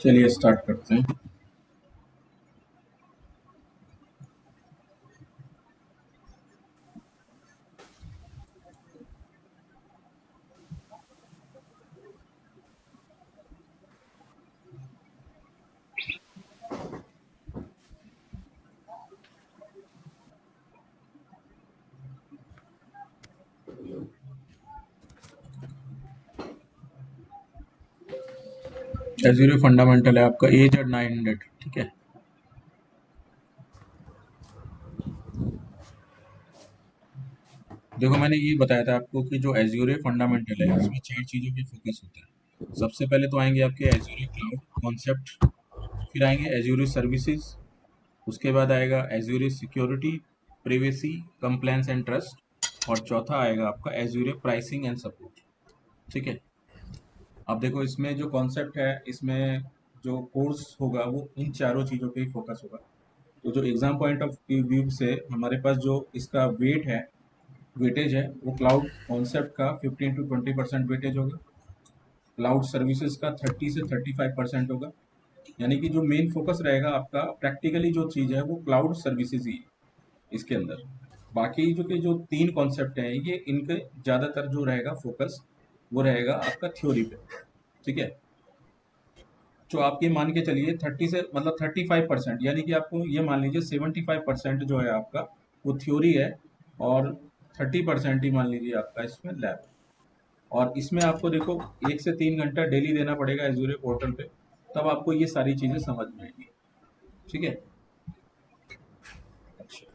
चलिए स्टार्ट करते हैं। एज़्योर फंडामेंटल है आपका 8 और 900, ठीक है। देखो मैंने ये बताया था आपको कि जो एज़्योर फंडामेंटल है उसमें 4 चीज़ों पे फोकस होता है। सबसे पहले तो आएंगे आपके एज़्योर क्लाउड कॉन्सेप्ट, फिर आएंगे एज़्योर सर्विसेज, उसके बाद आएगा Azure security, privacy, compliance and trust, और चौथा आएगा आपका एज़्योर प्राइसिंग एंड सपोर्ट, ठीक है। अब देखो इसमें जो कॉन्सेप्ट है, इसमें जो कोर्स होगा वो इन चारों चीज़ों पे ही फोकस होगा। तो जो एग्जाम पॉइंट ऑफ व्यू से हमारे पास जो इसका वेट है, वेटेज है, वो क्लाउड कॉन्सेप्ट का 15 to 20% वेटेज होगा। क्लाउड सर्विसेज का 30 से 35% होगा। यानी कि जो मेन फोकस रहेगा आपका प्रैक्टिकली जो चीज़ है वो क्लाउड सर्विसेज ही है इसके अंदर। बाकी जो कि जो तीन कॉन्सेप्ट हैं ये इनके ज़्यादातर जो रहेगा फोकस वो रहेगा आपका थ्योरी पे, ठीक है। तो आप ये मान के चलिए 30 से मतलब 35%, यानी कि आपको ये मान लीजिए 75% जो है आपका वो थ्योरी है, और 30% ही मान लीजिए आपका इसमें लैब। और इसमें आपको देखो 1 से 3 घंटा डेली देना पड़ेगा एजूरे पोर्टल पे, तब आपको ये सारी चीज़ें समझ में आएंगी, ठीक है। अच्छा,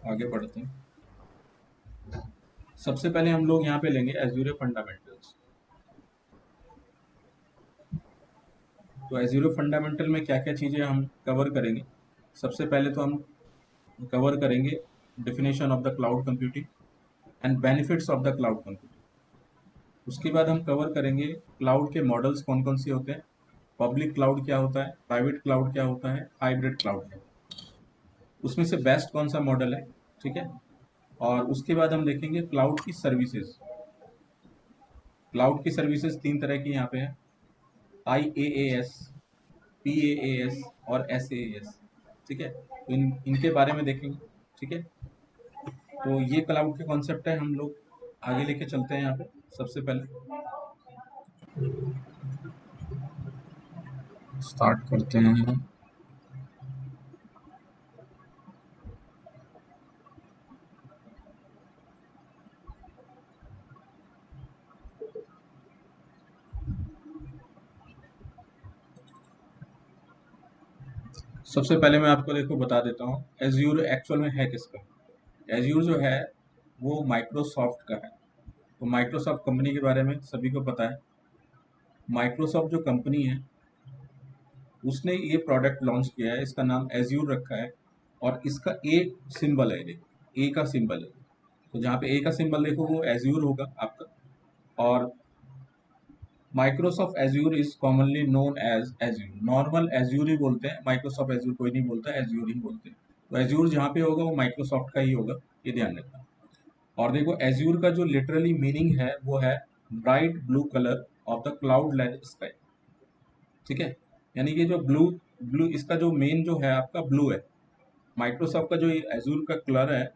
आगे बढ़ते हैं। सबसे पहले हम लोग यहाँ पे लेंगे एजूरे फंडामेंटल्स। तो एजूरे फंडामेंटल में क्या क्या चीज़ें हम कवर करेंगे। सबसे पहले तो हम कवर करेंगे definition of the cloud computing and benefits of the cloud computing. उसके बाद हम कवर करेंगे क्लाउड के मॉडल्स कौन कौन से होते हैं, पब्लिक क्लाउड क्या होता है, प्राइवेट क्लाउड क्या होता है, हाइब्रिड क्लाउड क्या होता है, उसमें से बेस्ट कौन सा मॉडल है, ठीक है। और उसके बाद हम देखेंगे क्लाउड की सर्विसेज। क्लाउड की सर्विसेज तीन तरह की यहाँ पे है, IaaS, PaaS और SaaS, ठीक है। तो इनके बारे में देखेंगे, ठीक है। तो ये क्लाउड के कॉन्सेप्ट है, हम लोग आगे लेके चलते हैं यहाँ पे। सबसे पहले स्टार्ट करते हैं। सबसे पहले मैं आपको देखो बता देता हूँ एज्यूर एक्चुअल में है किसका। एज्यूर जो है वो माइक्रोसॉफ्ट का है। तो माइक्रोसॉफ्ट कंपनी के बारे में सभी को पता है। माइक्रोसॉफ्ट जो कंपनी है उसने ये प्रोडक्ट लॉन्च किया है, इसका नाम एज्यूर रखा है, और इसका ए सिंबल है, देखो ए का सिंबल है। तो जहाँ पे ए का सिंबल देखो वो एज्यूर होगा आपका। और Microsoft Azure is commonly known as Azure, normal Azure ही बोलते हैं, माइक्रोसॉफ्ट एज्यूर कोई नहीं बोलता, एज्यूर ही बोलते हैं। तो एज्यूर जहाँ पे होगा वो माइक्रोसॉफ्ट का ही होगा, ये ध्यान रखना। और देखो एज्यूर का जो लिटरली मीनिंग है वो है bright blue colour of the cloud light sky, ठीक है। यानी कि जो ब्लू ब्लू इसका जो मेन जो है आपका ब्लू है। माइक्रोसॉफ्ट का जो एज्यूर का कलर है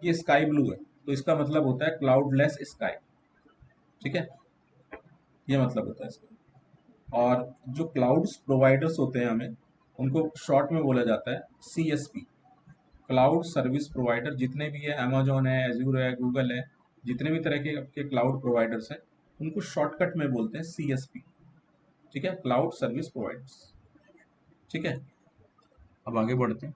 ये स्काई ब्लू है, तो इसका मतलब होता है क्लाउडलेस स्काई, ठीक है। ये मतलब होता है इसका। और जो क्लाउड्स प्रोवाइडर्स होते हैं हमें उनको शॉर्ट में बोला जाता है CSP, क्लाउड सर्विस प्रोवाइडर। जितने भी है अमेजोन है, एज्यूर है, गूगल है, जितने भी तरह के आपके क्लाउड प्रोवाइडर्स हैं उनको शॉर्टकट में बोलते हैं CSP, ठीक है, क्लाउड सर्विस प्रोवाइडर्स, ठीक है। अब आगे बढ़ते हैं।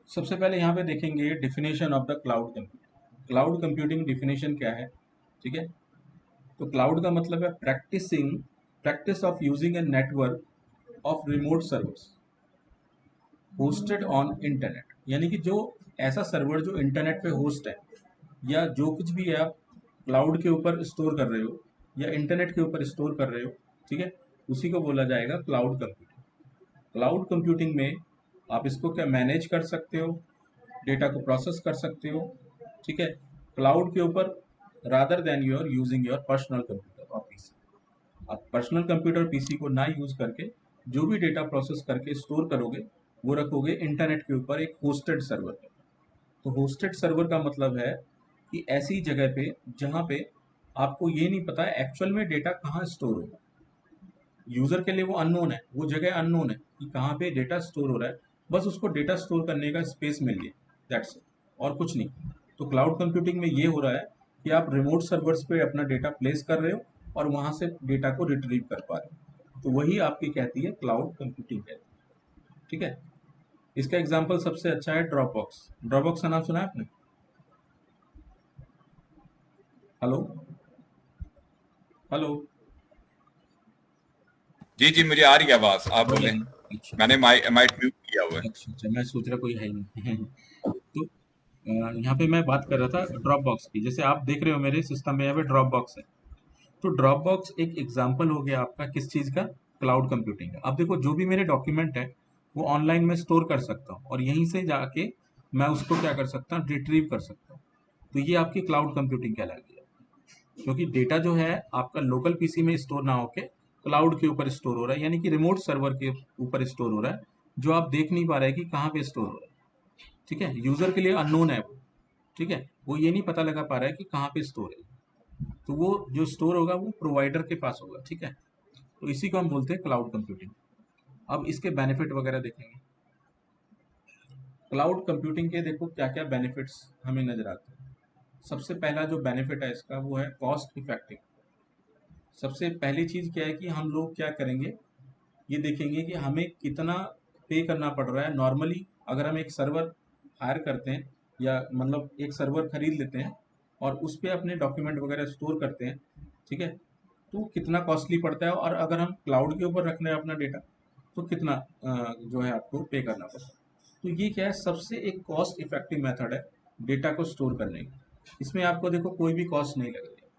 सबसे पहले यहाँ पे देखेंगे definition of the cloud computing. Cloud computing definition क्या है, ठीक है। तो क्लाउड का मतलब है practice of using a network of remote servers hosted on internet. यानी कि जो ऐसा सर्वर जो इंटरनेट पे होस्ट है, या जो कुछ भी है आप क्लाउड के ऊपर स्टोर कर रहे हो या इंटरनेट के ऊपर स्टोर कर रहे हो, ठीक है, उसी को बोला जाएगा क्लाउड कंप्यूटिंग। क्लाउड कंप्यूटिंग में आप इसको क्या मैनेज कर सकते हो, डेटा को प्रोसेस कर सकते हो, ठीक है, क्लाउड के ऊपर, rather than you're using your personal computer और पीसी। आप पर्सनल कंप्यूटर पीसी को ना यूज करके जो भी डेटा प्रोसेस करके स्टोर करोगे वो रखोगे इंटरनेट के ऊपर एक होस्टेड सर्वर पे। तो होस्टेड सर्वर का मतलब है कि ऐसी जगह पे जहाँ पे आपको ये नहीं पता है एक्चुअल में डेटा कहाँ स्टोर होगा। यूजर के लिए वो अननोन है, वो जगह अननोन है कि कहाँ पे डेटा स्टोर हो रहा है, बस उसको डेटा स्टोर करने का स्पेस मिल गया, दैट्स इट, और कुछ नहीं। तो क्लाउड कंप्यूटिंग में ये हो रहा है कि आप रिमोट सर्वर्स पे अपना डेटा प्लेस कर रहे हो और वहां से डेटा को रिट्रीव कर पा रहे हो, तो वही आपकी कहती है क्लाउड कंप्यूटिंग है, ठीक है। इसका एग्जाम्पल सबसे अच्छा है ड्रॉपबॉक्स। ड्रॉपबॉक्स का नाम सुना है आपने? Hello, hello. जी जी, मुझे आ रही है आवाज, आप आ रही बोले। है ना? अच्छा मैंने माइक म्यूट किया हुआ है। अच्छा अच्छा, मैं सोच रहा कोई है ही नहीं। तो यहाँ पे मैं बात कर रहा था ड्रॉप बॉक्स की। जैसे आप देख रहे हो मेरे सिस्टम में यहाँ पे ड्रॉप बॉक्स है। तो ड्रॉप बॉक्स एक एग्जाम्पल हो गया आपका किस चीज़ का? क्लाउड कंप्यूटिंग का। अब देखो जो भी मेरे डॉक्यूमेंट है वो ऑनलाइन में स्टोर कर सकता हूँ और यहीं से जाके मैं उसको क्या कर सकता हूँ, रिट्रीव कर सकता हूँ। तो ये आपकी क्लाउड कंप्यूटिंग कहलाती है, क्योंकि डेटा जो है आपका लोकल पीसी में स्टोर ना होके क्लाउड के ऊपर स्टोर हो रहा है, यानी कि रिमोट सर्वर के ऊपर स्टोर हो रहा है, जो आप देख नहीं पा रहे हैं कि कहाँ पे स्टोर हो रहा है, ठीक है। यूजर के लिए अननोन है वो, ठीक है, वो ये नहीं पता लगा पा रहा है कि कहाँ पे स्टोर है। तो वो जो स्टोर होगा वो प्रोवाइडर के पास होगा, ठीक है। तो इसी को हम बोलते हैं क्लाउड कंप्यूटिंग। अब इसके बेनिफिट वगैरह देखेंगे। क्लाउड कंप्यूटिंग के देखो क्या क्या बेनिफिट्स हमें नजर आते हैं। सबसे पहला जो बेनिफिट है इसका वो है कॉस्ट इफेक्टिव। सबसे पहली चीज क्या है कि हम लोग क्या करेंगे, ये देखेंगे कि हमें कितना पे करना पड़ रहा है। नॉर्मली अगर हम एक सर्वर हायर करते हैं या मतलब एक सर्वर खरीद लेते हैं और उस पे अपने डॉक्यूमेंट वगैरह स्टोर करते हैं, ठीक है, तो कितना कॉस्टली पड़ता है। और अगर हम क्लाउड के ऊपर रखना है अपना डेटा तो कितना जो है आपको पे करना पड़ता है। तो ये क्या है, सबसे एक कॉस्ट इफेक्टिव मेथड है डेटा को स्टोर करने की। इसमें आपको देखो कोई भी कॉस्ट नहीं लग रही है।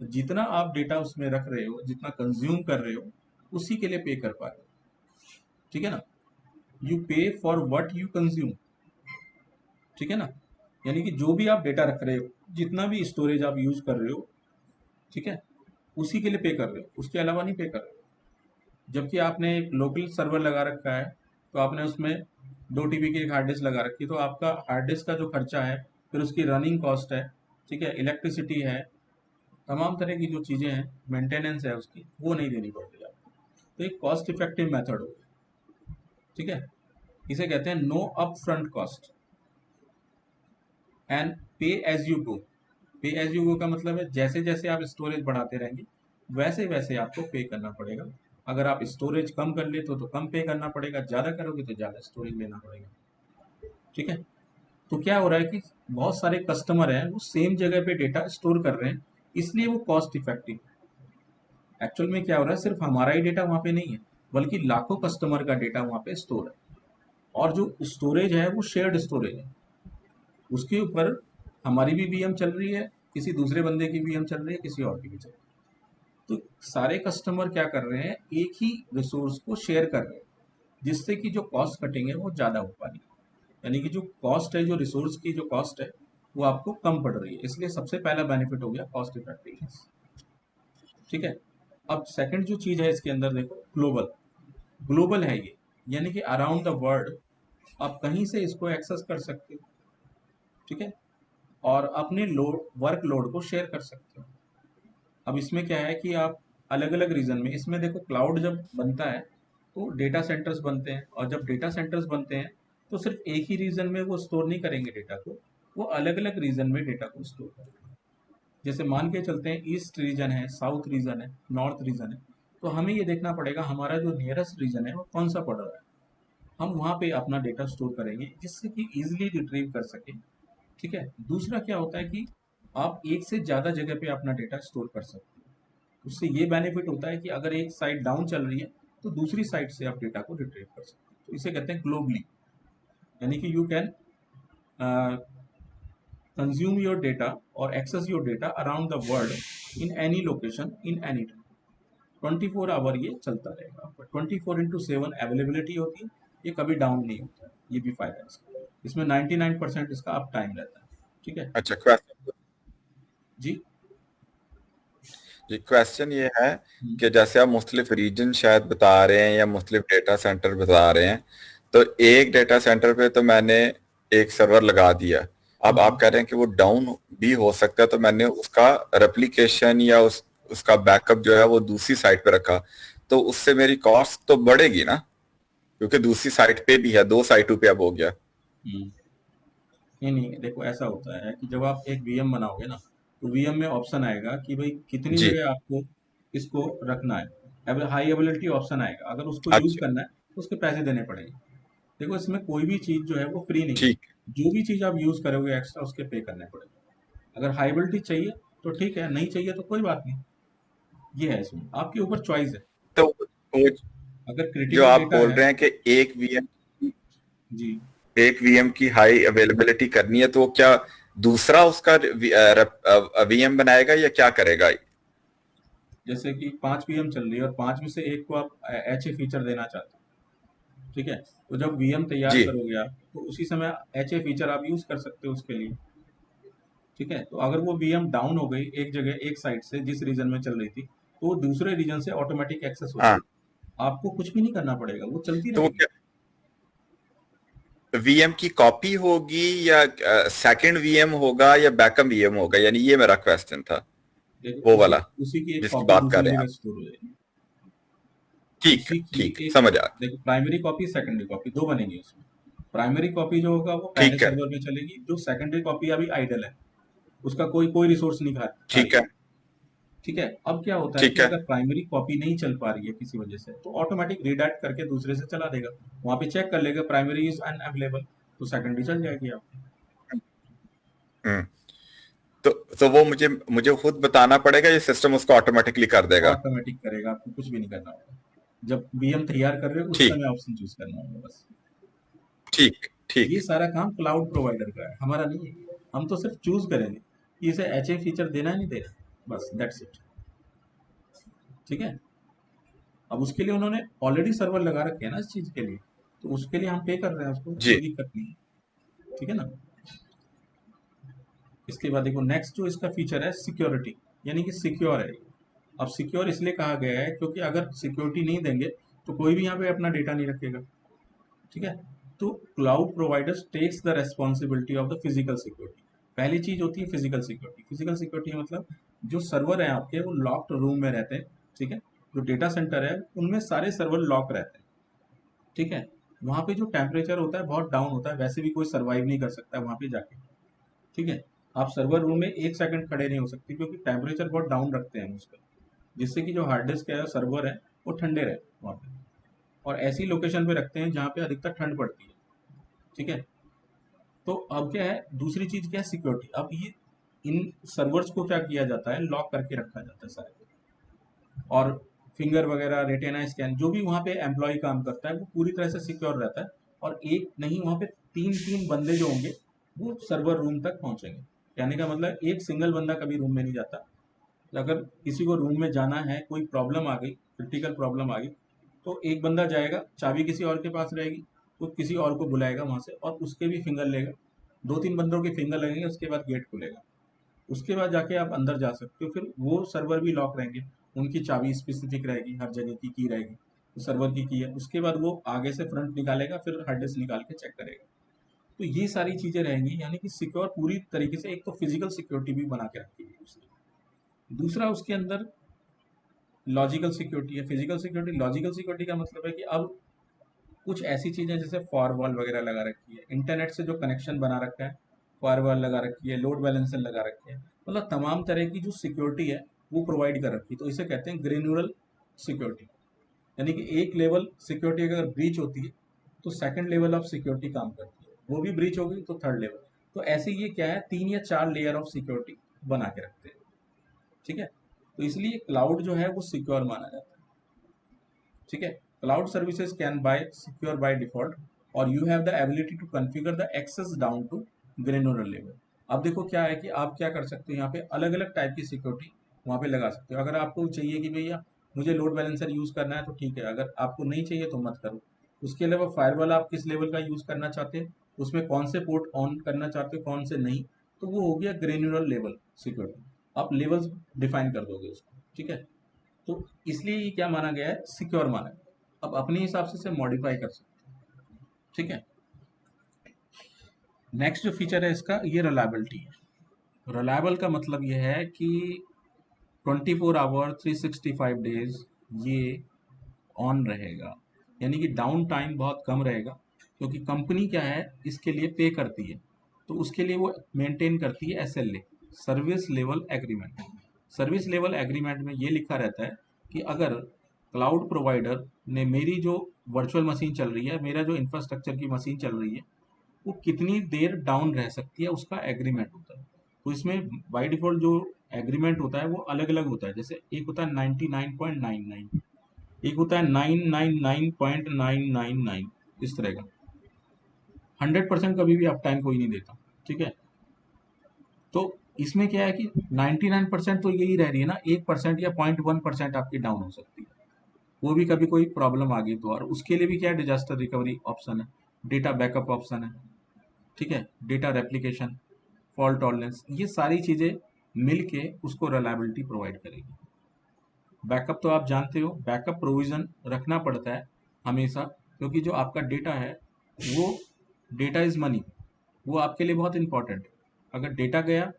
तो जितना आप डेटा उसमें रख रहे हो, जितना कंज्यूम कर रहे हो, उसी के लिए पे कर पा रहे हो, ठीक है ना। यू पे फॉर व्हाट यू कंज्यूम, ठीक है ना। यानी कि जो भी आप डेटा रख रहे हो, जितना भी स्टोरेज आप यूज कर रहे हो, ठीक है, उसी के लिए पे कर रहे हो, उसके अलावा नहीं पे कर रहे हो। जबकि आपने एक लोकल सर्वर लगा रखा है तो आपने उसमें 2 TB की एक हार्ड डिस्क लगा रखी है, तो आपका हार्ड डिस्क का जो खर्चा है, फिर उसकी रनिंग कॉस्ट है, ठीक है, इलेक्ट्रिसिटी है, तमाम तरह की जो चीज़ें हैं, मेंटेनेंस है उसकी, वो नहीं देनी पड़ती आपको। तो एक कॉस्ट इफेक्टिव मेथड हो, ठीक है। इसे कहते हैं no upfront cost and pay as you go. Pay as you गो का मतलब है जैसे जैसे आप स्टोरेज बढ़ाते रहेंगे वैसे वैसे आपको पे करना पड़ेगा। अगर आप स्टोरेज कम कर लेते हो तो कम पे करना पड़ेगा, ज़्यादा करोगे तो ज़्यादा स्टोरेज लेना पड़ेगा, ठीक है। तो क्या हो रहा है कि बहुत सारे कस्टमर हैं वो सेम जगह पे डेटा स्टोर कर रहे हैं, इसलिए वो कॉस्ट इफेक्टिव। एक्चुअल में क्या हो रहा है, सिर्फ हमारा ही डेटा वहाँ पे नहीं है, बल्कि लाखों कस्टमर का डेटा वहाँ पे स्टोर है। और जो स्टोरेज है वो शेयर्ड स्टोरेज है, उसके ऊपर हमारी भी वीएम चल रही है, किसी दूसरे बंदे की वीएम चल रही है, किसी और की भी चल रही है। तो सारे कस्टमर क्या कर रहे हैं, एक ही रिसोर्स को शेयर कर रहे हैं, जिससे कि जो कॉस्ट कटिंग है वो ज़्यादा हो पा रही है। यानी कि जो कॉस्ट है, जो रिसोर्स की जो कॉस्ट है वो आपको कम पड़ रही है, इसलिए सबसे पहला बेनिफिट हो गया कॉस्ट इफेक्टिवनेस, ठीक है। अब सेकंड जो चीज़ है इसके अंदर देखो, ग्लोबल। ग्लोबल है ये, यानी कि अराउंड द वर्ल्ड आप कहीं से इसको एक्सेस कर सकते हो, ठीक है, और अपने लोड वर्क लोड को शेयर कर सकते हो। अब इसमें क्या है कि आप अलग अलग रीजन में, इसमें देखो क्लाउड जब बनता है तो डेटा सेंटर्स बनते हैं, और जब डेटा सेंटर्स बनते हैं तो सिर्फ एक ही रीजन में वो स्टोर नहीं करेंगे डेटा को, वो अलग अलग रीजन में डेटा को स्टोर करेंगे। जैसे मान के चलते हैं ईस्ट रीजन है, साउथ रीजन है, नॉर्थ रीजन है, तो हमें ये देखना पड़ेगा हमारा जो नियरेस्ट रीजन है वो कौन सा पड़ रहा है, हम वहाँ पे अपना डेटा स्टोर करेंगे जिससे कि इजिली रिट्रीव कर सके, ठीक है। दूसरा क्या होता है कि आप एक से ज़्यादा जगह पे अपना डेटा स्टोर कर सकते हो। उससे ये बेनिफिट होता है कि अगर एक साइट डाउन चल रही है तो दूसरी साइट से आप डेटा को रिट्रीव कर सकते हो। तो इसे कहते हैं ग्लोबली, यानी कि you can consume your data or access your data around the world in any location in any time. 24 our ये चलता रहेगा, आपका 24/7 अवेलेबिलिटी होती है, ये कभी डाउन नहीं होता है, ये भी फायदा है इसका। इसमें 99% इसका अप टाइम रहता है। ठीक है अच्छा, क्वेश्चन जी। जी, क्वेश्चन ये है हम्म, कि जैसे आप मुख्तलिफ रीजन शायद बता रहे हैं या मुख्तलिफ डेटा सेंटर बता रहे हैं, तो एक डेटा सेंटर पे तो मैंने एक सर्वर लगा दिया, अब आप कह रहे हैं कि वो डाउन भी हो सकता है, तो मैंने उसका रेप्लिकेशन या उसका बैकअप जो है वो दूसरी साइट पे रखा, तो उससे मेरी कॉस्ट तो बढ़ेगी ना, क्योंकि दूसरी साइट पे भी है, दो साइटों पे अब हो गया। हम्म। नहीं नहीं, देखो ऐसा होता है कि जब आप एक वीएम बनाओगे ना, तो वीएम में ऑप्शन आएगा कि भाई कितनी जी। जगह आपको इसको रखना है। अब हाई एबिलिटी ऑप्शन आएगा, अगर उसको यूज अच्छा। करना है तो उसके पैसे देने पड़ेंगे। देखो इसमें कोई भी चीज जो है वो फ्री नहीं है, ठीक। जो भी चीज आप यूज करोगे एक्स्ट्रा उसके पे करने पड़ेगा। अगर हाई एबिलिटी चाहिए तो ठीक है, नहीं चाहिए तो कोई बात नहीं। ये है, इसमें आपके ऊपर चॉइस है। तो वो अगर जो क्रिटिकल आप डेटा बोल है। रहे हैं कि एक वीएम जी। एक वीएम की हाई अवेलेबिलिटी करनी है, तो वो क्या दूसरा उसका वीएम बनाएगा या क्या करेगा? जैसे कि 5 वीएम चल रही है और 5 में से एक को आप एच ए फीचर देना चाहते हो, ठीक है, तो जब वीएम तैयार जी। करोगे आप तो उसी समय एच ए फीचर आप यूज कर सकते हो उसके लिए। ठीक है, तो अगर वो वीएम डाउन हो गई एक जगह एक साइड से जिस रीजन में चल रही थी, तो वो दूसरे रीजन से ऑटोमेटिक एक्सेस हो हाँ, जाएगी। आपको कुछ भी नहीं करना पड़ेगा, वो चलती तो वो रहेगी। क्या वीएम की कॉपी होगी या सेकंड वीएम होगा या बैकअप वीएम होगा, यानी ये मेरा क्वेश्चन था, देखो वो उसी वाला उसी की एक जिसकी कॉपी बात कर दूसरी रहे हैं जगह आप। स्टोर हो जाएगी। ठीक है, उसी की ठीक है, एक, समझ आ गया। देखो प्राइमरी कॉपी सेकेंडरी कॉपी दो बनेगी उसमें। प्राइमरी कॉपी जो होगा वो पहले ठीक है, सर्वर में चलेगी, जो सेकेंडरी कॉपी अभी आइडल है, उसका कोई कोई रिसोर्स नहीं खा रही ठीक है, है। ठीक है, अब क्या होता है ठीक कि है, अगर प्राइमरी कॉपी नहीं चल पा रही है किसी वजह से, तो ऑटोमेटिक रीडायरेक्ट करके दूसरे से चला देगा। वहां पे चेक कर लेगा प्राइमरी इज अनअवेलेबल, तो सेकेंडरी चल जाएगी आपकी। हम्म। तो वो मुझे मुझे खुद बताना पड़ेगा, ये सिस्टम उसको ऑटोमेटिकली कर देगा? ऑटोमेटिक करेगा, आपको कुछ भी नहीं करना होगा। जब वीएम तैयार कर रहे हो उस ठीक, समय ऑप्शन चूज करना होगा बस। ठीक, ठीक। ये सारा काम क्लाउड प्रोवाइडर का है, हमारा नहीं है। हम तो सिर्फ चूज करेंगे कि इसे एच ए फीचर देना है नहीं देना, बस दैट्स इट। ठीक है, अब उसके लिए उन्होंने ऑलरेडी सर्वर लगा रखे हैं ना इस चीज के लिए, तो उसके लिए हम पे कर रहे हैं उसको, जी। कोई दिक्कत नहीं है। ठीक है ना। इसके बाद देखो नेक्स्ट जो इसका फीचर है सिक्योरिटी, यानी कि सिक्योर है। अब सिक्योर इसलिए कहा गया है क्योंकि अगर सिक्योरिटी नहीं देंगे तो कोई भी यहाँ पे अपना डेटा नहीं रखेगा। ठीक है, तो cloud providers takes the responsibility of the physical security. पहली चीज होती है फिजिकल सिक्योरिटी। फिजिकल सिक्योरिटी मतलब जो सर्वर है आपके वो लॉक्ड रूम में रहते हैं। ठीक है, जो डेटा सेंटर है उनमें सारे सर्वर लॉक रहते हैं। ठीक है, वहाँ पे जो टेम्परेचर होता है बहुत डाउन होता है, वैसे भी कोई सर्वाइव नहीं कर सकता है वहाँ पे जाके। ठीक है, आप सर्वर रूम में 1 सेकंड खड़े नहीं हो सकते क्योंकि टेम्परेचर बहुत डाउन रखते हैं उसका, जिससे कि जो हार्ड डिस्क है सर्वर है वो ठंडे रहे वहाँ पे। और ऐसी लोकेशन पे रखते हैं जहाँ पे अधिकतर ठंड पड़ती है। ठीक है, तो अब क्या है, दूसरी चीज क्या है सिक्योरिटी। अब ये इन सर्वर्स को क्या किया जाता है, लॉक करके रखा जाता है सारे। और फिंगर वगैरह रेटिना स्कैन जो भी वहाँ पे एम्प्लॉय काम करता है वो पूरी तरह से सिक्योर रहता है। और एक नहीं, वहाँ पे तीन तीन बंदे जो होंगे वो सर्वर रूम तक पहुंचेंगे। कहने का मतलब एक सिंगल बंदा कभी रूम में नहीं जाता। अगर किसी को रूम में जाना है, कोई प्रॉब्लम आ गई, क्रिटिकल प्रॉब्लम आ गई, तो एक बंदा जाएगा, चाबी किसी और के पास रहेगी, वो किसी और को बुलाएगा वहां से और उसके भी फिंगर लेगा। 2-3 बंदों के फिंगर लगेंगे, उसके बाद गेट खुलेगा। उसके बाद जाके आप अंदर जा सकते हो। फिर वो सर्वर भी लॉक रहेंगे, उनकी चाबी स्पेसिफिक रहेगी, हर जगह की रहेगी, तो सर्वर की है। उसके बाद वो आगे से फ्रंट निकालेगा, फिर हार्ड डिस्क निकाल के चेक करेगा। तो ये सारी चीजें रहेंगी, यानी कि सिक्योर पूरी तरीके से। एक तो फिजिकल सिक्योरिटी भी बना के रखी है उसकी। दूसरा उसके अंदर लॉजिकल सिक्योरिटी है। फिजिकल सिक्योरिटी, लॉजिकल सिक्योरिटी का मतलब है कि अब कुछ ऐसी चीजें जैसे फायरवॉल वगैरह लगा रखी है, इंटरनेट से जो कनेक्शन बना रखा है, फायरवॉल लगा रखी है, लोड बैलेंसर लगा रखे हैं, मतलब तमाम तरह की जो सिक्योरिटी है वो प्रोवाइड कर रखी है। तो इसे कहते हैं ग्रेनुलर सिक्योरिटी। यानी कि एक लेवल सिक्योरिटी अगर ब्रीच होती है तो सेकंड लेवल ऑफ सिक्योरिटी काम करती है, वो भी ब्रीच हो गई तो थर्ड लेवल। तो ऐसे ये क्या है, 3 या 4 लेयर ऑफ सिक्योरिटी बना के रखते हैं। ठीक है, तो इसलिए क्लाउड जो है वो सिक्योर माना जाता है। ठीक है, cloud services can be secure by default और you have the ability to configure the access down to granular level. अब देखो क्या है कि आप क्या कर सकते हो, यहाँ पे अलग अलग टाइप की सिक्योरिटी वहाँ पे लगा सकते हो। अगर आपको चाहिए कि भैया मुझे लोड बैलेंसर यूज़ करना है तो ठीक है, अगर आपको नहीं चाहिए तो मत करो। उसके अलावा फायरवॉल आप किस लेवल का यूज़ करना चाहते हैं, उसमें कौन से पोर्ट ऑन करना चाहते हो, कौन से नहीं, तो वो हो गया ग्रेनुलर लेवल सिक्योरिटी। आप लेवल्स डिफाइन कर दोगे उसको, ठीक है। तो इसलिए ये क्या माना गया है, सिक्योर माना गया है। अब अपने हिसाब से इसे मॉडिफाई कर सकते हैं, ठीक है। नेक्स्ट जो फीचर है इसका, ये रिलायबिलिटी है। रिलायबल का मतलब ये है कि 24 आवर 365 डेज ये ऑन रहेगा, यानी कि डाउन टाइम बहुत कम रहेगा, क्योंकि कंपनी क्या है इसके लिए पे करती है, तो उसके लिए वो मेंटेन करती है SLA, service level agreement. Service level agreement में ये लिखा रहता है कि अगर क्लाउड प्रोवाइडर ने मेरी जो वर्चुअल मशीन चल रही है, मेरा जो इंफ्रास्ट्रक्चर की मशीन चल रही है, वो कितनी देर डाउन रह सकती है, उसका एग्रीमेंट होता है। तो इसमें बाय डिफॉल्ट जो एग्रीमेंट होता है वो अलग अलग होता है, जैसे एक होता है 99.99, एक होता है 999.999, इस तरह का। 100% कभी भी अप टाइम कोई नहीं देता, ठीक है। तो इसमें क्या है कि 99% तो यही रह रही है ना, 1% या 0.1% आपकी डाउन हो सकती है, वो भी कभी कोई प्रॉब्लम आ गई तो। और उसके लिए भी क्या है, डिजास्टर रिकवरी ऑप्शन है, डेटा बैकअप ऑप्शन है, ठीक है, डेटा रेप्लिकेशन, फॉल्ट टॉलरेंस, ये सारी चीज़ें मिल के उसको रिलायबिलिटी प्रोवाइड करेगी। बैकअप तो आप जानते हो, बैकअप प्रोविज़न रखना पड़ता है हमेशा, क्योंकि जो आपका डेटा है वो, डेटा इज़ मनी, वो आपके लिए बहुत इंपॉर्टेंट है। अगर डेटा गया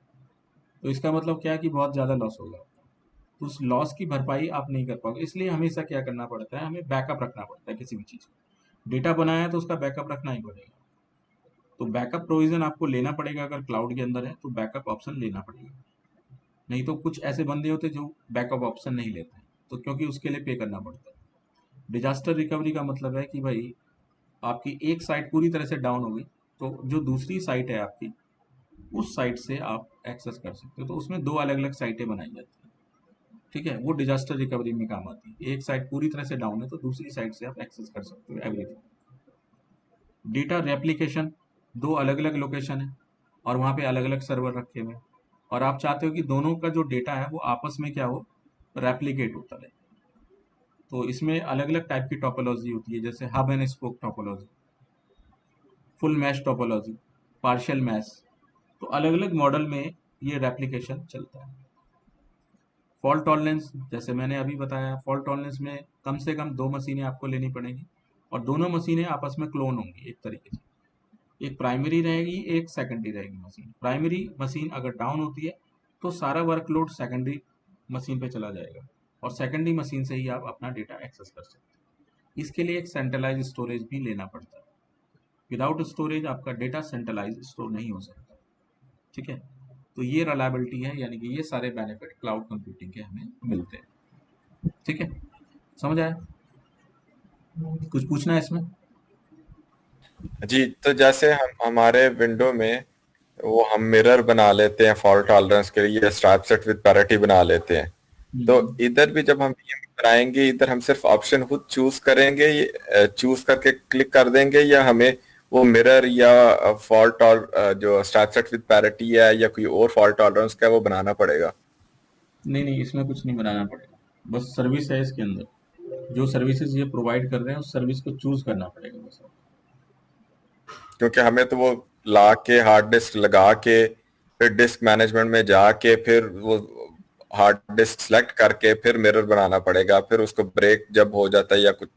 तो इसका मतलब क्या है कि बहुत ज़्यादा लॉस होगा, तो उस लॉस की भरपाई आप नहीं कर पाओगे। इसलिए हमेशा क्या करना पड़ता है, हमें बैकअप रखना पड़ता है किसी भी चीज़ का। डेटा बनाया है तो उसका बैकअप रखना ही पड़ेगा। तो बैकअप प्रोविज़न आपको लेना पड़ेगा, अगर क्लाउड के अंदर है तो बैकअप ऑप्शन लेना पड़ेगा। नहीं तो कुछ ऐसे बंदे होते जो बैकअप ऑप्शन नहीं लेते हैं, तो क्योंकि उसके लिए पे करना पड़ता है। डिजास्टर रिकवरी का मतलब है कि भाई आपकी एक साइट पूरी तरह से डाउन हो गई, तो जो दूसरी साइट है आपकी, उस साइट से आप एक्सेस कर सकते हो। तो उसमें दो अलग अलग साइटें बनाई जाती हैं, ठीक है, वो डिजास्टर रिकवरी में काम आती है। एक साइट पूरी तरह से डाउन है तो दूसरी साइट से आप एक्सेस कर सकते हो एवरीथिंग। डेटा रेप्लिकेशन, दो अलग अलग लोकेशन है और वहाँ पे अलग अलग सर्वर रखे हुए हैं, और आप चाहते हो कि दोनों का जो डेटा है वो आपस में क्या हो, रेप्लिकेट होता रहे। तो इसमें अलग अलग टाइप की टोपोलॉजी होती है, जैसे hub and spoke topology, full mesh topology, partial mesh. तो अलग अलग मॉडल में ये रेप्लिकेशन चलता है। फॉल्ट टॉलरेंस, जैसे मैंने अभी बताया, फॉल्ट टॉलरेंस में कम से कम दो मशीनें आपको लेनी पड़ेंगी, और दोनों मशीनें आपस में क्लोन होंगी एक तरीके से। एक प्राइमरी रहेगी, एक सेकेंडरी रहेगी मशीन। प्राइमरी मशीन अगर डाउन होती है तो सारा वर्कलोड सेकेंडरी मशीन पे चला जाएगा, और सेकेंडरी मशीन से ही आप अपना डेटा एक्सेस कर सकते हैं। इसके लिए एक सेंट्रलाइज स्टोरेज भी लेना पड़ता है। विदाउट स्टोरेज आपका डेटा सेंट्रलाइज स्टोर नहीं हो सकता, ठीक है। तो ये रिलायबिलिटी है, यानी कि ये सारे बेनिफिट क्लाउड कंप्यूटिंग के हमें मिलते हैं, ठीक है। समझ आया? कुछ पूछना है इसमें? जी, तो जैसे हम हमारे विंडो में वो हम मिरर बना लेते हैं फॉल्ट टॉलरेंस के लिए, स्ट्राइप सेट विद पैरिटी बना लेते हैं। तो हम्म। इधर भी जब हम ये बनाएंगे, इधर हम सिर्फ ऑप्शन खुद चूज करेंगे, ये चूज करके क्लिक कर देंगे, या हमें वो मिरर या फॉल्ट टॉल जो स्ट्राइप सेट विद पैरिटी है या कोई और फॉल्ट टॉलरेंस का है, वो बनाना पड़ेगा? नहीं नहीं, इसमें कुछ नहीं बनाना पड़ेगा, बस सर्विस है इसके अंदर, जो सर्विसेज ये प्रोवाइड कर रहे हैं उस सर्विस को चूज करना पड़ेगा बस। क्योंकि हमें तो वो ला के हार्ड डिस्क लगा के फिर डिस्क मैनेजमेंट में जाके फिर वो हार्ड डिस्क सेलेक्ट करके फिर मिरर बनाना पड़ेगा, फिर उसको ब्रेक जब हो जाता है या कुछ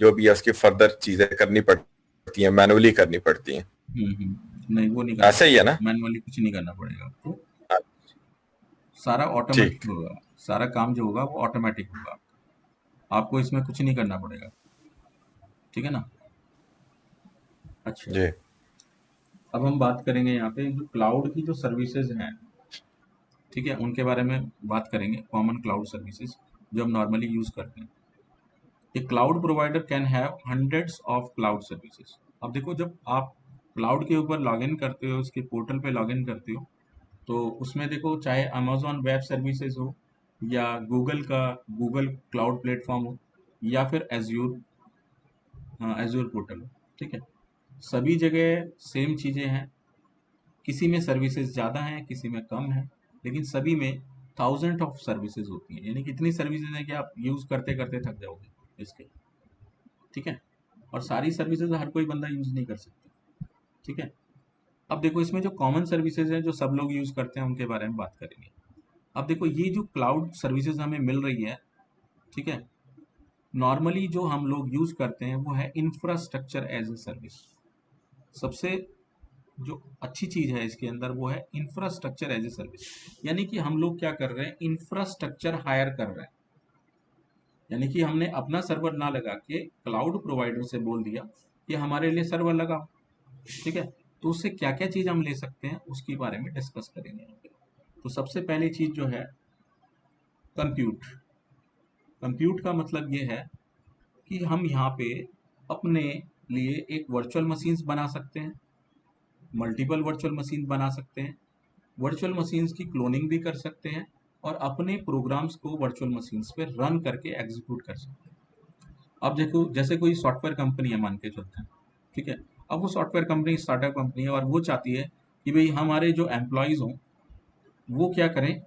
जो भी है उसकी फर्दर चीजें करनी पड़ती हैं, मैनुअली करनी पड़ती हैं। नहीं वो नहीं करना ऐसा ही है पड़ेगा, ना? मैनुअली कुछ नहीं करना पड़ेगा आपको, हाँ, सारा ऑटोमेटिक ठीक। होगा। सारा काम जो होगा वो ऑटोमेटिक होगा, आपको इसमें कुछ नहीं करना पड़ेगा, ठीक है ना। अच्छा, जी। अब हम बात करेंगे यहाँ पे जो क्लाउड की जो सर्विसेज हैं, ठीक है, उनके बारे में बात करेंगे। कॉमन क्लाउड सर्विसेज जो हम नॉर्मली यूज करते हैं। ए cloud provider can have hundreds of cloud services. अब देखो, जब आप क्लाउड के ऊपर लॉगिन करते हो, उसके पोर्टल पे लॉगिन करते हो, तो उसमें देखो, चाहे अमेजॉन वेब सर्विसेज हो, या गूगल का गूगल क्लाउड प्लेटफॉर्म हो, या फिर एज्योर, एज्योर पोर्टल हो, ठीक है, सभी जगह सेम चीज़ें हैं। किसी में सर्विसेज ज़्यादा हैं, किसी में कम है, लेकिन सभी में थाउजेंड ऑफ सर्विसेज होती हैं, यानी कितनी सर्विसेज हैं कि आप यूज़ करते करते थक जाओगे इसके। ठीक है, और सारी सर्विसेज हर कोई बंदा यूज़ नहीं कर सकता। ठीक है, अब देखो इसमें जो कॉमन सर्विसेज हैं जो सब लोग यूज़ करते हैं उनके बारे में बात करेंगे। अब देखो ये जो क्लाउड सर्विसेज हमें मिल रही है, ठीक है, नॉर्मली जो हम लोग यूज़ करते हैं वो है इंफ्रास्ट्रक्चर एज ए सर्विस। सबसे जो अच्छी चीज़ है इसके अंदर वो है इंफ्रास्ट्रक्चर एज ए सर्विस, यानी कि हम लोग क्या कर रहे हैं, इंफ्रास्ट्रक्चर हायर कर रहे हैं। यानी कि हमने अपना सर्वर ना लगा के क्लाउड प्रोवाइडर से बोल दिया कि हमारे लिए सर्वर लगाओ। ठीक है, तो उससे क्या क्या चीज़ हम ले सकते हैं उसके बारे में डिस्कस करेंगे यहाँ पे। तो सबसे पहली चीज़ जो है कंप्यूट। कंप्यूट का मतलब ये है कि हम यहाँ पे अपने लिए एक वर्चुअल मशीन्स बना सकते हैं, मल्टीपल वर्चुअल मशीन बना सकते हैं, वर्चुअल मशीन्स की क्लोनिंग भी कर सकते हैं, और अपने प्रोग्राम्स को वर्चुअल मशीन्स पे रन करके एग्जीक्यूट कर सकते हैं। अब देखो जैसे कोई सॉफ्टवेयर कंपनी है मान के चलते हैं, ठीक है, अब वो सॉफ्टवेयर कंपनी स्टार्टअप कंपनी है और वो चाहती है कि भाई हमारे जो एम्प्लॉयज़ हों वो क्या करें,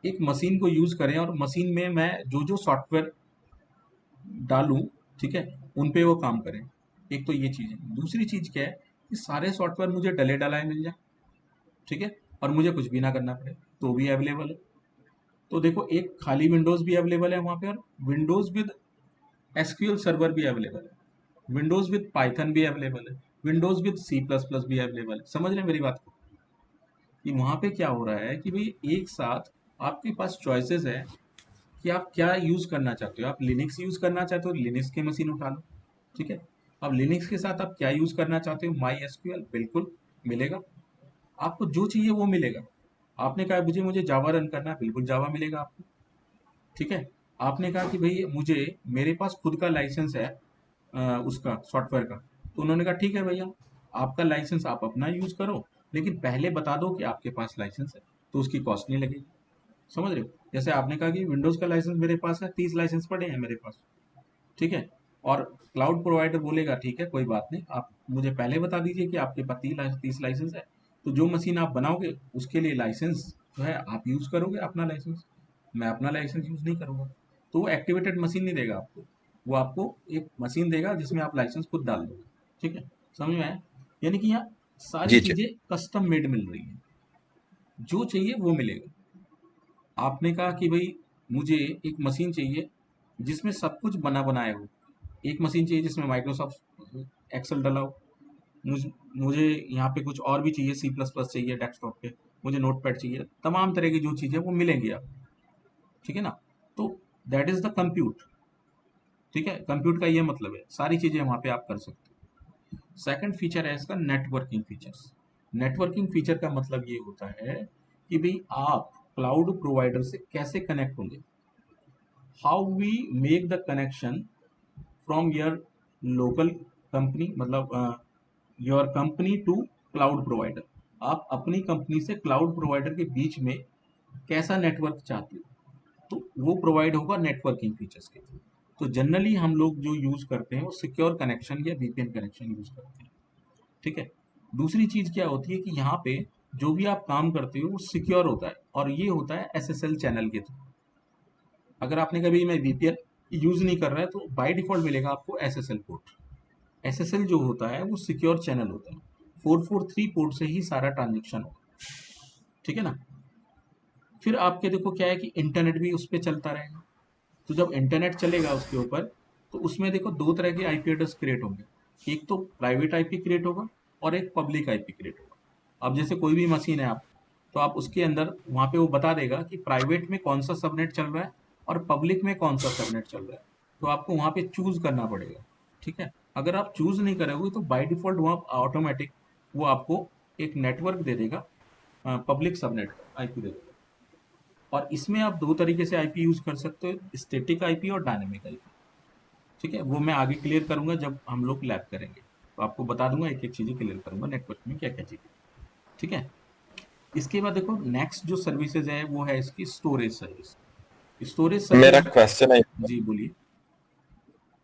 एक मशीन को यूज़ करें और मशीन में मैं जो जो सॉफ्टवेयर डालूं, ठीक है, उन पे वो काम करें। एक तो ये चीज़ है। दूसरी चीज़ क्या है कि सारे सॉफ्टवेयर मुझे डले डलाए मिल जाए, ठीक है, और मुझे कुछ भी ना करना पड़े, तो भी अवेलेबल है। तो देखो एक खाली विंडोज़ भी अवेलेबल है वहाँ पे, और विंडोज़ विद एसक्यूएल सर्वर भी अवेलेबल है, विंडोज़ विद पाइथन भी अवेलेबल है, Windows with C plus plus भी अवेलेबल है। समझ रहे हैं मेरी बात को, कि वहाँ पे क्या हो रहा है कि भाई एक साथ आपके पास चॉइसेस है कि आप क्या यूज़ करना चाहते हो। आप लिनक्स यूज़ करना चाहते हो, लिनक्स की मशीन उठा लो, ठीक है। अब लिनक्स के साथ आप क्या यूज़ करना चाहते हो, माई एसक्यूएल बिल्कुल मिलेगा, आपको जो चाहिए वो मिलेगा। आपने कहा मुझे मुझे जावा रन करना है, बिल्कुल जावा मिलेगा आपको, ठीक है। आपने कहा कि भाई मुझे मेरे पास खुद का लाइसेंस है उसका सॉफ्टवेयर का, तो उन्होंने कहा ठीक है भैया, आपका लाइसेंस आप अपना यूज़ करो, लेकिन पहले बता दो कि आपके पास लाइसेंस है, तो उसकी कॉस्ट नहीं लगेगी। समझ रहे हो, जैसे आपने कहा कि विंडोज़ का लाइसेंस मेरे पास है, 30 लाइसेंस पड़े हैं मेरे पास, ठीक है, और क्लाउड प्रोवाइडर बोलेगा ठीक है कोई बात नहीं, आप मुझे पहले बता दीजिए कि आपके पास 30 लाइसेंस है, तो जो मशीन आप बनाओगे उसके लिए लाइसेंस जो है आप यूज़ करोगे अपना लाइसेंस, मैं अपना लाइसेंस यूज़ नहीं करूँगा। तो वो एक्टिवेटेड मशीन नहीं देगा आपको, वो आपको एक मशीन देगा जिसमें आप लाइसेंस खुद डाल दोगे। ठीक है, समझ में आया? यानी कि यहाँ सारी जी जी। चीज़ें कस्टम मेड मिल रही हैं, जो चाहिए वो मिलेगा। आपने कहा कि भाई मुझे एक मशीन चाहिए जिसमें सब कुछ बना बनाया हो, एक मशीन चाहिए जिसमें माइक्रोसॉफ्ट एक्सेल डला हो, मुझे यहाँ पे कुछ और भी चाहिए, सी प्लस प्लस चाहिए डेस्कटॉप पे, मुझे नोटपैड चाहिए, तमाम तरह की जो चीज़ें वो मिलेंगी आपको, ठीक है ना। तो दैट इज़ द कंप्यूट। ठीक है, कंप्यूट का ये मतलब है सारी चीज़ें वहाँ पे आप कर सकते हो। सेकंड फीचर है इसका नेटवर्किंग फीचर्स। नेटवर्किंग फीचर का मतलब ये होता है कि भाई आप क्लाउड प्रोवाइडर से कैसे कनेक्ट होंगे, how we make the connection from your local company, मतलब your company to cloud provider. आप अपनी कंपनी से क्लाउड प्रोवाइडर के बीच में कैसा नेटवर्क चाहते हो, तो वो प्रोवाइड होगा नेटवर्किंग फीचर्स के थ्रू। तो जनरली हम लोग जो यूज़ करते हैं वो सिक्योर कनेक्शन या वीपीएन कनेक्शन यूज़ करते हैं, ठीक है। दूसरी चीज़ क्या होती है कि यहाँ पे जो भी आप काम करते हो वो सिक्योर होता है, और ये होता है एसएसएल चैनल के थ्रू। अगर आपने कभी मैं वीपीएन यूज़ नहीं कर रहा है तो बाय डिफ़ॉल्ट मिलेगा आपको एसएसएल पोर्ट। एसएसएल जो होता है वो सिक्योर चैनल होता है, 443 पोर्ट से ही सारा ट्रांजेक्शन होगा, ठीक है ना। फिर आपके देखो क्या है कि इंटरनेट भी उस पर चलता रहेगा, तो जब इंटरनेट चलेगा उसके ऊपर, तो उसमें देखो दो तरह के आईपी एड्रेस क्रिएट होंगे, एक तो प्राइवेट आईपी क्रिएट होगा और एक पब्लिक आईपी क्रिएट होगा। अब जैसे कोई भी मशीन है आप, तो आप उसके अंदर वहाँ पे वो बता देगा कि प्राइवेट में कौन सा सबनेट चल रहा है और पब्लिक में कौन सा सबनेट चल रहा है, तो आपको वहाँ पे चूज करना पड़ेगा, ठीक है। अगर आप चूज नहीं करोगे तो बाय डिफॉल्ट वहाँ ऑटोमेटिक वो आपको एक नेटवर्क दे देगा, पब्लिक सबनेट का आईपी दे देगा। और इसमें आप दो तरीके से आईपी यूज कर सकते हो, स्टैटिक आईपी और डायनेमिक आईपी, ठीक है। वो मैं आगे क्लियर करूंगा जब हम लोग लैब करेंगे, तो आपको बता दूंगा, एक एक चीजें क्लियर करूंगा नेटवर्क में क्या क्या चीजें, ठीक है। इसके बाद देखो नेक्स्ट जो सर्विसेज है वो है इसकी स्टोरेज सर्विस। स्टोरेज मेरा सर्विस, क्वेश्चन है। जी बोलिए।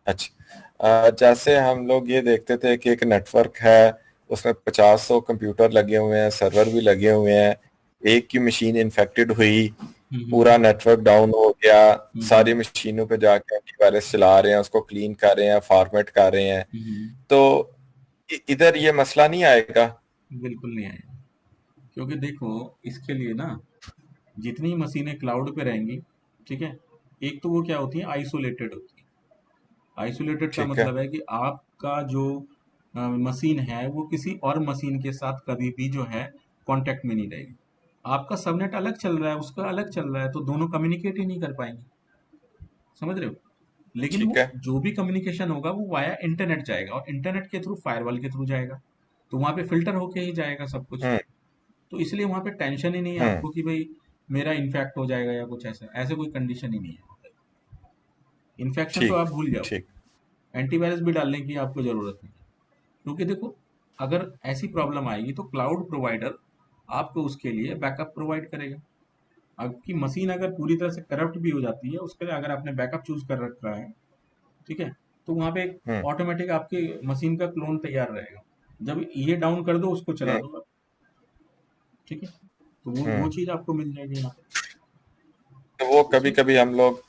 अच्छा, जैसे हम लोग ये देखते थे कि एक नेटवर्क है, उसमें 50-100 कंप्यूटर लगे हुए हैं, सर्वर भी लगे हुए हैं, एक की मशीन इन्फेक्टेड हुई, पूरा हम्म। नेटवर्क डाउन हो गया, सारी हम्म। मशीनों पे जाके एंटीवायरस चला रहे हैं, उसको क्लीन कर रहे हैं, फॉर्मेट कर रहे हैं। हम्म। तो इधर ये मसला नहीं आएगा। बिल्कुल नहीं आएगा, क्योंकि देखो इसके लिए ना जितनी मशीनें क्लाउड पे रहेंगी, ठीक है, एक तो वो क्या होती है, आइसोलेटेड होती है। आइसोलेटेड का ठीक है। मतलब है कि आपका जो मशीन है वो किसी और मशीन के साथ कभी भी जो है कांटेक्ट में नहीं रहेगी। आपका सबनेट अलग चल रहा है, उसका अलग चल रहा है, तो दोनों कम्युनिकेट ही नहीं कर पाएंगे। समझ रहे हो? लेकिन वो ठीक है। जो भी कम्युनिकेशन होगा वो वाया इंटरनेट जाएगा, और इंटरनेट के थ्रू फायरवॉल के थ्रू जाएगा, तो वहां पे फिल्टर होके ही जाएगा सब कुछ। हम्म। तो इसलिए वहां पे टेंशन ही नहीं है हम्म। आपको कि भाई मेरा इन्फेक्ट हो जाएगा या कुछ ऐसा, ऐसे कोई कंडीशन ही नहीं है। इन्फेक्शन तो ठीक। आप भूल जाओ, ठीक। एंटीवायरस भी डालने की आपको जरूरत नहीं है। क्योंकि देखो अगर ऐसी प्रॉब्लम आएगी तो क्लाउड प्रोवाइडर आपको उसके लिए बैकअप प्रोवाइड करेगा। आपकी मशीन अगर पूरी तरह से करप्ट भी हो जाती है, उसके लिए अगर आपने बैकअप चूज कर रखा है, ठीक है, तो वहां पे हम्म। ऑटोमेटिक आपके मशीन का क्लोन तैयार रहेगा। जब ये डाउन कर दो उसको चला हम्म। दो आप, ठीक है, तो वो हम्म। चीज आपको मिल जाएगी यहाँ पे। तो वो कभी इसमें कभी हम लोग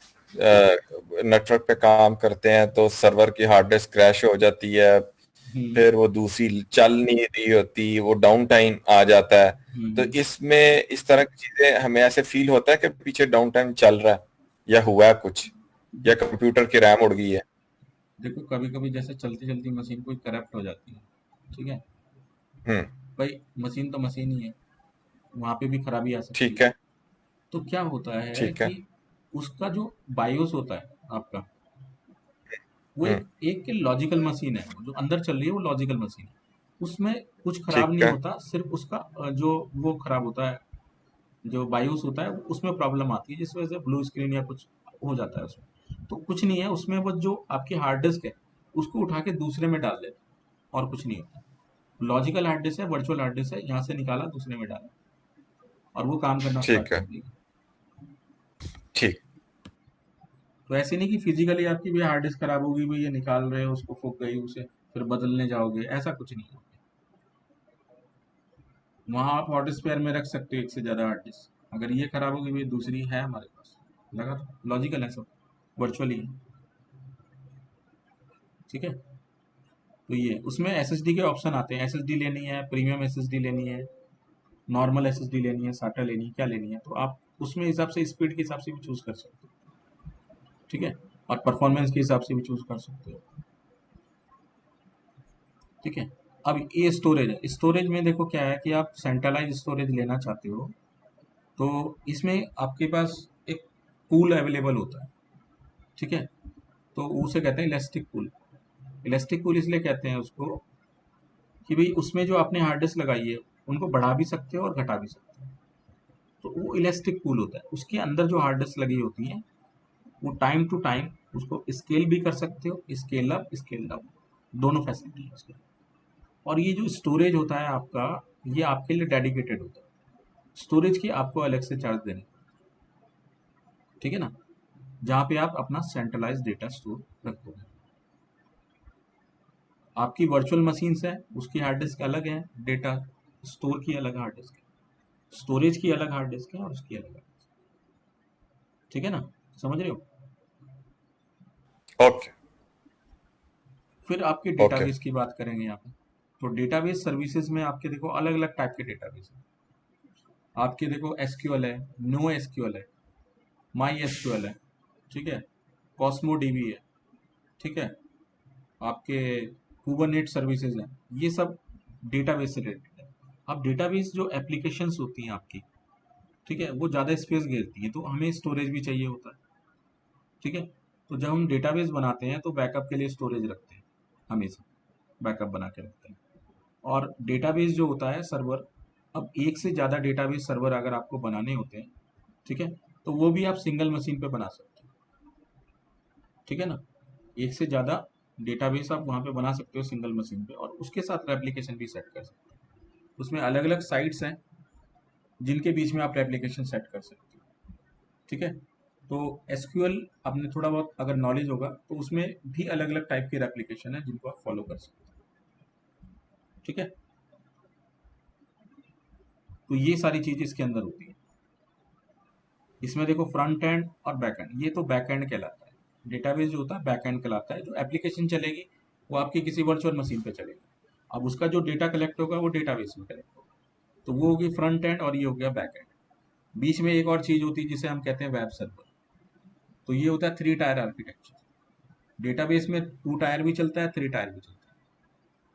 नेटवर्क पे काम करते हैं तो सर्वर की हार्ड डिस्क क्रैश हो जाती है, हम्म। फिर वो दूसरी चल नहीं रही होती, वो डाउन टाइम आ जाता है। तो हम्म। इसमें इस तरह की चीजें हमें ऐसे फील होता है कि पीछे डाउन टाइम चल रहा है या हुआ है कुछ, या देखो कंप्यूटर की रैम उड़ गई है। देखो कभी कभी जैसे चलती चलती मशीन कोई करप्ट हो जाती है, ठीक है, हम्म। भाई मशीन तो मशीन ही है, वहां पे भी खराबी आ सकती है। ठीक है। तो क्या होता है ठीक है। कि उसका जो बायोस होता है आपका, वो हम्म। एक एक के लॉजिकल मशीन है, वो जो अंदर चल रही है वो लॉजिकल मशीन है, उसमें कुछ खराब ठीक नहीं है। होता, सिर्फ उसका जो वो खराब होता है, जो बायोस होता है उसमें प्रॉब्लम आती है, जिस वजह से ब्लू स्क्रीन या कुछ हो जाता है उसमें। तो कुछ नहीं है उसमें, वो जो आपकी हार्ड डिस्क है उसको उठा के दूसरे में डाल देते हैं, और कुछ नहीं होता। लॉजिकल हार्ड डिस्क है, वर्चुअल हार्ड डिस्क है, यहाँ से निकाला दूसरे में डाला, और वो काम करना स्टार्ट ठीक कर है। देगा। ठीक। तो ऐसे नहीं कि फिजिकली आपकी भी हार्ड डिस्क खराब होगी, भी ये निकाल रहे हो उसको, फूक गई उसे फिर बदलने जाओगे, ऐसा कुछ नहीं है। वहाँ आप हॉट स्पेयर में रख सकते हो एक से ज़्यादा हार्ड डिस्क, अगर ये खराब होगी भी दूसरी है हमारे पास, लगा, तो लॉजिकल है सब, वर्चुअली है, ठीक है। तो ये उसमें एसएसडी के ऑप्शन आते हैं, एसएसडी लेनी है, प्रीमियम एसएसडी लेनी है, नॉर्मल एसएसडी लेनी है, साटा लेनी है, क्या लेनी है, तो आप उसमें हिसाब से स्पीड के हिसाब से भी चूज कर सकते हो, ठीक है, और परफॉर्मेंस के हिसाब से भी चूज कर सकते हो, ठीक है। अब ये स्टोरेज है, स्टोरेज में देखो क्या है कि आप सेंट्रलाइज स्टोरेज लेना चाहते हो, तो इसमें आपके पास एक पूल अवेलेबल होता है, ठीक है, तो उसे कहते हैं इलास्टिक पूल। इलास्टिक पूल इसलिए कहते हैं उसको कि भाई उसमें जो आपने हार्ड डिस्क लगाई है उनको बढ़ा भी सकते हो और घटा भी सकते हो, तो वो इलास्टिक पूल होता है। उसके अंदर जो हार्ड डिस्क लगी होती है वो टाइम टू टाइम उसको स्केल भी कर सकते हो, स्केल अप स्केल डाउन, दोनों फैसिलिटी है उसके। और ये जो स्टोरेज होता है आपका, ये आपके लिए डेडिकेटेड होता है, स्टोरेज की आपको अलग से चार्ज देने, ठीक है ना, जहाँ पे आप अपना सेंट्रलाइज डेटा स्टोर रखोगे। आपकी वर्चुअल मशीन्स है उसकी हार्ड डिस्क अलग है, डेटा स्टोर की अलग हार्ड डिस्क है, स्टोरेज की अलग हार्ड डिस्क है और उसकी अलग है, ठीक है ना, समझ रहे हो? ओके। फिर आपके ओके। डेटाबेस की बात करेंगे यहाँ पे। तो डेटाबेस सर्विसेज में आपके देखो अलग अलग टाइप के डेटाबेस है। आपके देखो एसक्यूएल है, नो एसक्यूएल है, माई एसक्यूएल है, ठीक है, कॉस्मो डीबी है, ठीक है, आपके कुबरनेट सर्विसेज हैं, ये सब डेटाबेस से रिलेटेड है। अब डेटाबेस जो एप्लीकेशंस होती हैं आपकी, ठीक है, वो ज़्यादा स्पेस घेरती हैं, तो हमें स्टोरेज भी चाहिए होता है, ठीक है। तो जब हम डेटाबेस बनाते हैं तो बैकअप के लिए स्टोरेज रखते हैं, हमेशा बैकअप बना के रखते हैं। और डेटाबेस जो होता है सर्वर, अब एक से ज़्यादा डेटाबेस सर्वर अगर आपको बनाने होते हैं, ठीक है, तो वो भी आप सिंगल मशीन पे बना सकते हो, ठीक है ना, एक से ज़्यादा डेटाबेस आप वहाँ पे बना सकते हो सिंगल मशीन पे, और उसके साथ एप्लीकेशन भी सेट कर सकते हो। उसमें अलग अलग साइट्स हैं जिनके बीच में आप एप्लीकेशन सेट कर सकते हो, ठीक है। तो एसक्यूएल आपने थोड़ा बहुत अगर नॉलेज होगा तो उसमें भी अलग अलग टाइप के एप्लीकेशन है जिनको आप फॉलो कर सकते हो, ठीक है। तो ये सारी चीज इसके अंदर होती है। इसमें देखो फ्रंट एंड और बैक एंड, ये तो बैक एंड कहलाता है। डेटाबेस जो होता है बैक एंड कहलाता है। जो एप्लीकेशन चलेगी वो आपकी किसी वर्चुअल मशीन पे चलेगी। अब उसका जो डेटा कलेक्ट होगा वो डेटाबेस में कलेक्ट होगा। तो वो होगी फ्रंट एंड और ये हो गया बैक एंड। बीच में एक और चीज होती है जिसे हम कहते हैं वेब सर्वर। तो ये होता है 3 टायर आर्किटेक्चर। डेटाबेस में 2 टायर भी चलता है, 3 टायर भी चलता है।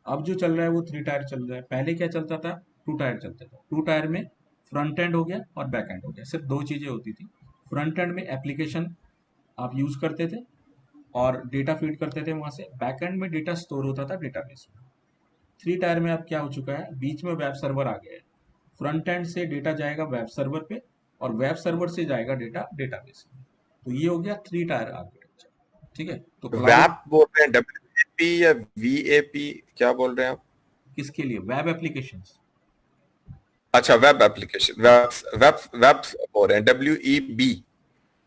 अब जो चल रहा है वो 3 टायर चल रहा है। पहले क्या चलता था? 2 टायर चलता था। 2 टायर में फ्रंट एंड हो गया और बैक एंड हो गया। सिर्फ दो चीजें होती थी। फ्रंट एंड में एप्लीकेशन आप यूज करते थे और डेटा फीड करते थे वहां से। बैक एंड में डेटा स्टोर होता था डेटाबेस में। 3 टायर में अब क्या हो चुका है, बीच में वेब सर्वर आ गया है। फ्रंट एंड से डेटा जाएगा वेब सर्वर पे और वेब सर्वर से जाएगा डेटा डेटाबेस में। तो ये हो गया 3 टायर आर्किटेक्चर। ठीक है, तो क्लाउड वैप बोल रहे हैं, WAP या VAP, क्या बोल रहे हैं आप? किसके लिए? Web applications. अच्छा, web application, web web web बोल रहे हैं, WEB,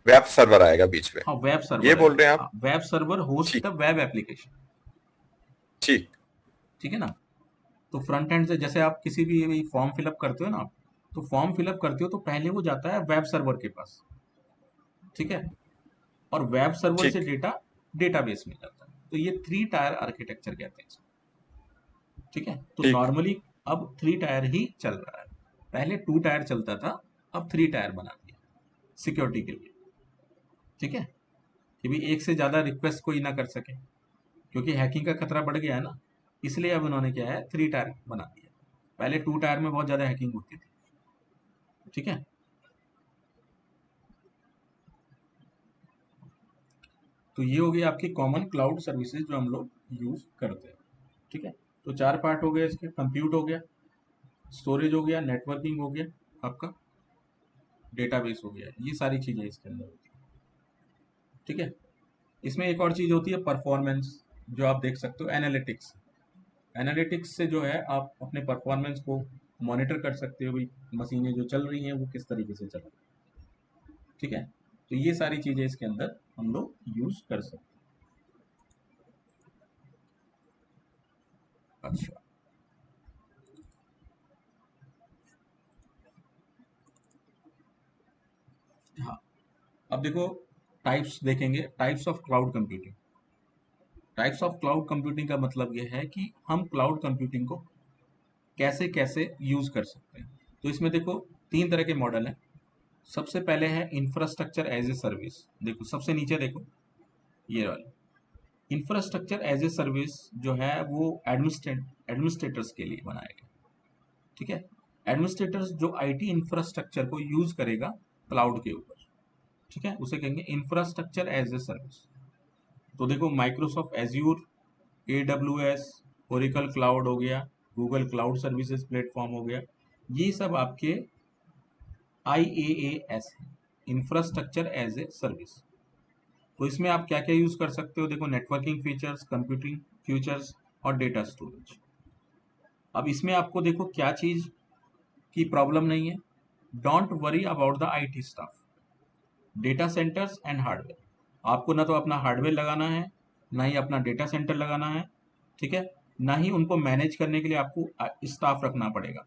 वेब सर्वर आएगा बीच में, हाँ, वेब ये सर्वर बोल रहे हैं आएगा। आप? हाँ, वेब सर्वर होस्ट ठीक। The web application. ठीक। ठीक है ना। तो फ्रंट एंड से जैसे आप किसी भी फॉर्म फिलअप करते हो ना, आप तो फॉर्म फिलअप करते हो तो पहले वो जाता है वेब सर्वर के पास। ठीक है, और वेब सर्वर से ठीक। डेटा डेटाबेस में जाता है। तो ये 3 टायर आर्किटेक्चर कहते हैं इसको। ठीक है, तो ठीक। नॉर्मली अब 3 टायर ही चल रहा है। पहले 2 टायर चलता था, अब 3 टायर बना दिया सिक्योरिटी के लिए। ठीक है, कि भी एक से ज्यादा रिक्वेस्ट कोई ना कर सके, क्योंकि हैकिंग का खतरा बढ़ गया है ना। इसलिए अब उन्होंने क्या है, 3 टायर बना दिया। पहले 2 टायर में बहुत ज्यादा हैकिंग होती थी। ठीक है, तो ये हो गई आपकी कॉमन क्लाउड सर्विसेज जो हम लोग यूज करते हैं। ठीक है, तो 4 पार्ट हो गए इसके। कंप्यूट हो गया, स्टोरेज हो गया, नेटवर्किंग हो गया, आपका डेटाबेस हो गया। ये सारी चीजें इसके अंदर होती है। ठीक है, इसमें एक और चीज होती है परफॉर्मेंस, जो आप देख सकते हो एनालिटिक्स। एनालिटिक्स से जो है आप अपने परफॉर्मेंस को मॉनिटर कर सकते हो, भाई मशीनें जो चल रही हैं वो किस तरीके से चल रही हैं। ठीक है, तो ये सारी चीजें इसके अंदर हम लोग यूज कर सकते हैं। अच्छा, हाँ, अब देखो टाइप्स देखेंगे, types of cloud computing. Types of cloud computing का मतलब ये है कि हम क्लाउड कंप्यूटिंग को कैसे कैसे यूज कर सकते हैं। तो इसमें देखो 3 तरह के मॉडल हैं। सबसे पहले है इंफ्रास्ट्रक्चर एज ए सर्विस। देखो सबसे नीचे देखो, ये वाला इंफ्रास्ट्रक्चर एज ए सर्विस जो है वो एडमिनिस्ट्रेटर्स के लिए बनाया गया। ठीक है, एडमिनिस्ट्रेटर्स जो आईटी इंफ्रास्ट्रक्चर को यूज करेगा क्लाउड के ऊपर। ठीक है, उसे कहेंगे इंफ्रास्ट्रक्चर एज ए सर्विस। तो देखो Microsoft Azure, AWS, Oracle cloud हो गया, गूगल क्लाउड सर्विसेज प्लेटफॉर्म हो गया, ये सब आपके IaaS है, इंफ्रास्ट्रक्चर एज ए सर्विस। तो इसमें आप क्या क्या यूज कर सकते हो? देखो नेटवर्किंग फीचर्स, कंप्यूटिंग फीचर्स और डेटा स्टोरेज। अब इसमें आपको देखो क्या चीज की प्रॉब्लम नहीं है। Don't worry about the IT staff, data centres and hardware. आपको ना तो अपना हार्डवेयर लगाना है, ना ही अपना डेटा सेंटर लगाना है। ठीक है, ना ही उनको मैनेज करने के लिए आपको स्टाफ रखना पड़ेगा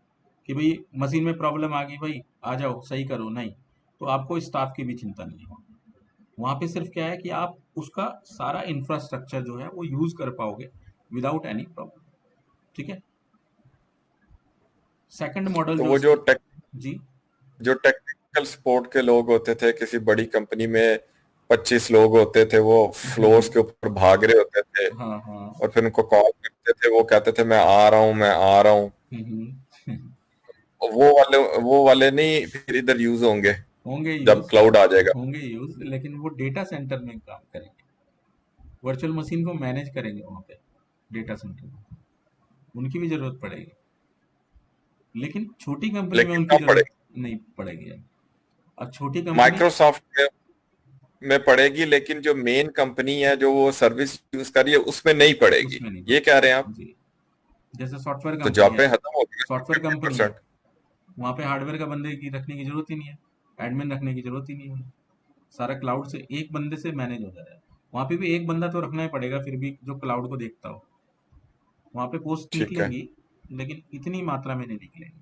कि भाई मशीन में प्रॉब्लम आ गई, भाई आ जाओ सही करो, नहीं। तो आपको स्टाफ की भी चिंता नहीं है। वहाँ पे सिर्फ क्या है कि आप उसका सारा इंफ्रास्ट्रक्चर जो है वो यूज कर पाओगे विदाउट एनी प्रॉब्लम। ठीक है, सेकंड मॉडल तो जो वो इसके। जी। जो टेक्निकल सपोर्ट के लोग होते थे किसी बड़ी कंपनी में, 25 लोग होते थे, वो फ्लोर्स के ऊपर भाग रहे होते थे, हाँ हाँ। और फिर उनको कॉल करते थे, वो कहते थे मैं आ रहा हूँ, मैं आ रहा हूँ। हम्म। वो वाले नहीं फिर इधर यूज होंगे होंगे जब यूज। क्लाउड आ जाएगा। होंगे यूज, लेकिन वो डेटा सेंटर में काम करेंगे, वर्चुअल मशीन को मैनेज करेंगे वहाँ पे डेटा सेंटर में। उनकी भी जरूरत पड़ेगी, लेकिन छोटी कंपनी में लेकिन उनकी कब जरूरत पड़ेगी? नहीं पड़ेगी अब। अब छोटी कंपनी। माइक्रोसॉफ्ट में पड़ेगी, लेकिन जो मेन कंपनी है जो वो सर्विस यूज कर रही है उसमें नहीं पड़ेगी, उसमें नहीं ये कह रहे हैं आप? पड़ेगी जी। जैसे सॉफ्टवेयर तो कंपनी है, जॉबें खत्म हो गई सॉफ्टवेयर कंपनी है, 50%। वहाँ पे हार्डवेयर का बंदे की रखने की जरूरत ही नहीं है, एडमिन रखने की जरूरत ही नहीं है। सारा क्लाउड से एक बंदे से मैनेज हो जा रहा है। वहाँ पे भी एक बंदा तो रखना ही पड़ेगा फिर भी, जो क्लाउड को देखता हो। वहाँ पे पोस्ट ठीक है। निकलेंगी, लेकिन इतनी मात्रा में नहीं निकलेंगी।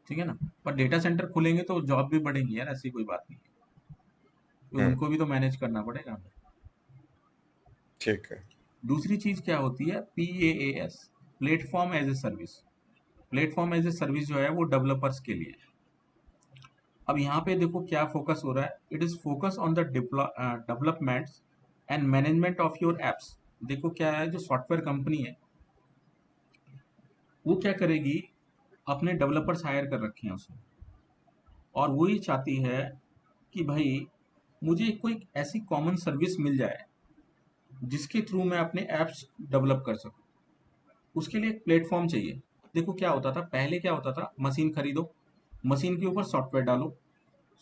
ठीक है ना। पर डेटा सेंटर खुलेंगे तो जॉब भी बढ़ेंगी यार, ऐसी कोई बात नहीं है, तो हम्म। उनको भी तो मैनेज करना पड़ेगा हमें। ठीक है। दूसरी चीज क्या होती है, PaaS, platform as a service. Platform as a service जो है वो डेवलपर्स के लिए है। अब यहाँ पे देखो क्या फोकस हो रहा है, it is focus on the development and management of your apps. देखो क्या है, जो सॉफ्टवेयर कंपनी है वो क्या करेगी, अपने डेवलपर्स हायर कर रखे हैं उसने, और वो ये चाहती है कि भाई मुझे कोई ऐसी कॉमन सर्विस मिल जाए जिसके थ्रू मैं अपने ऐप्स डेवलप कर सकूं। उसके लिए एक प्लेटफॉर्म चाहिए। देखो क्या होता था पहले, क्या होता था, मशीन खरीदो, मशीन के ऊपर सॉफ्टवेयर डालो,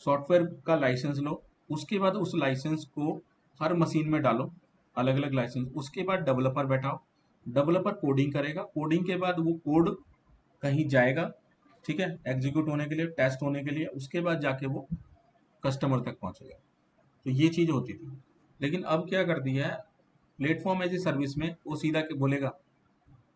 सॉफ्टवेयर का लाइसेंस लो, उसके बाद उस लाइसेंस को हर मशीन में डालो, अलग अलग लाइसेंस, उसके बाद डेवलपर बैठाओ, डेवलपर कोडिंग करेगा, कोडिंग के बाद वो कोड कहीं जाएगा, ठीक है, एग्जीक्यूट होने के लिए, टेस्ट होने के लिए, उसके बाद जाके वो कस्टमर तक पहुंचेगा। तो ये चीज होती थी। लेकिन अब क्या कर दिया है, प्लेटफॉर्म एज ए सर्विस में वो सीधा बोलेगा,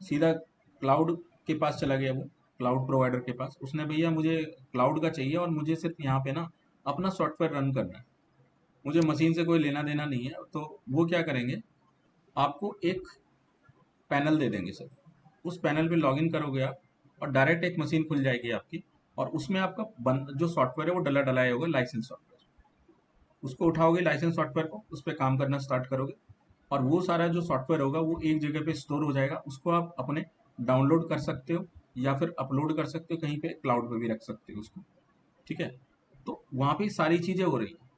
सीधा क्लाउड के पास चला गया, वो क्लाउड प्रोवाइडर के पास, उसने भैया मुझे क्लाउड का चाहिए और मुझे सिर्फ यहाँ पे ना अपना सॉफ्टवेयर रन करना है, मुझे मशीन से कोई लेना देना नहीं है। तो वो क्या करेंगे, आपको एक पैनल दे देंगे सर, उस पैनल पे लॉगिन करोगे आप, और डायरेक्ट एक मशीन खुल जाएगी आपकी, और उसमें आपका जो सॉफ्टवेयर है वो डला डलाया होगा, लाइसेंस सॉफ्टवेयर, उसको उठाओगे लाइसेंस सॉफ्टवेयर को, उस पर काम करना स्टार्ट करोगे, और वो सारा जो सॉफ्टवेयर होगा वो एक जगह पे स्टोर हो जाएगा, उसको आप अपने डाउनलोड कर सकते हो या फिर अपलोड कर सकते हो, कहीं पे क्लाउड पे भी रख सकते हो उसको, ठीक है। तो वहाँ पे सारी चीज़ें हो रही है,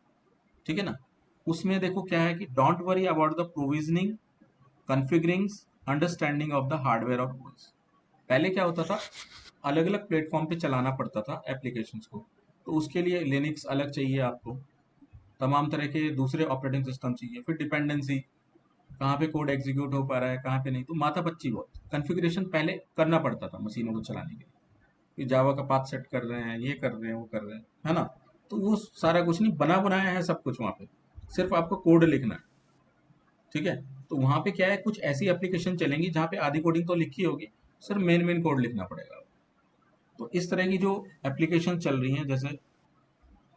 ठीक है ना। उसमें देखो क्या है कि don't worry about the provisioning, configuring, understanding of the hardware of OS। पहले क्या होता था, अलग अलग प्लेटफॉर्म पे चलाना पड़ता था एप्लीकेशंस को, तो उसके लिए लिनक्स अलग चाहिए आपको, तमाम तरह के दूसरे ऑपरेटिंग सिस्टम चाहिए, फिर डिपेंडेंसी, कहाँ पे कोड एग्जीक्यूट हो पा रहा है कहाँ पे नहीं, तो माथा पच्ची बहुत कन्फिग्रेशन पहले करना पड़ता था मशीनों को चलाने के लिए, कि जावा का पाथ सेट कर रहे हैं, ये कर रहे हैं, वो कर रहे हैं, है ना। तो वो सारा कुछ नहीं, बना बनाया है सब कुछ वहाँ पे, सिर्फ आपको कोड लिखना है, ठीक है। तो वहाँ पे क्या है, कुछ ऐसी एप्लीकेशन चलेंगी जहाँ पे आधी कोडिंग तो लिखी होगी, सिर्फ मेन मेन कोड लिखना पड़ेगा। तो इस तरह की जो एप्लीकेशन चल रही हैं, जैसे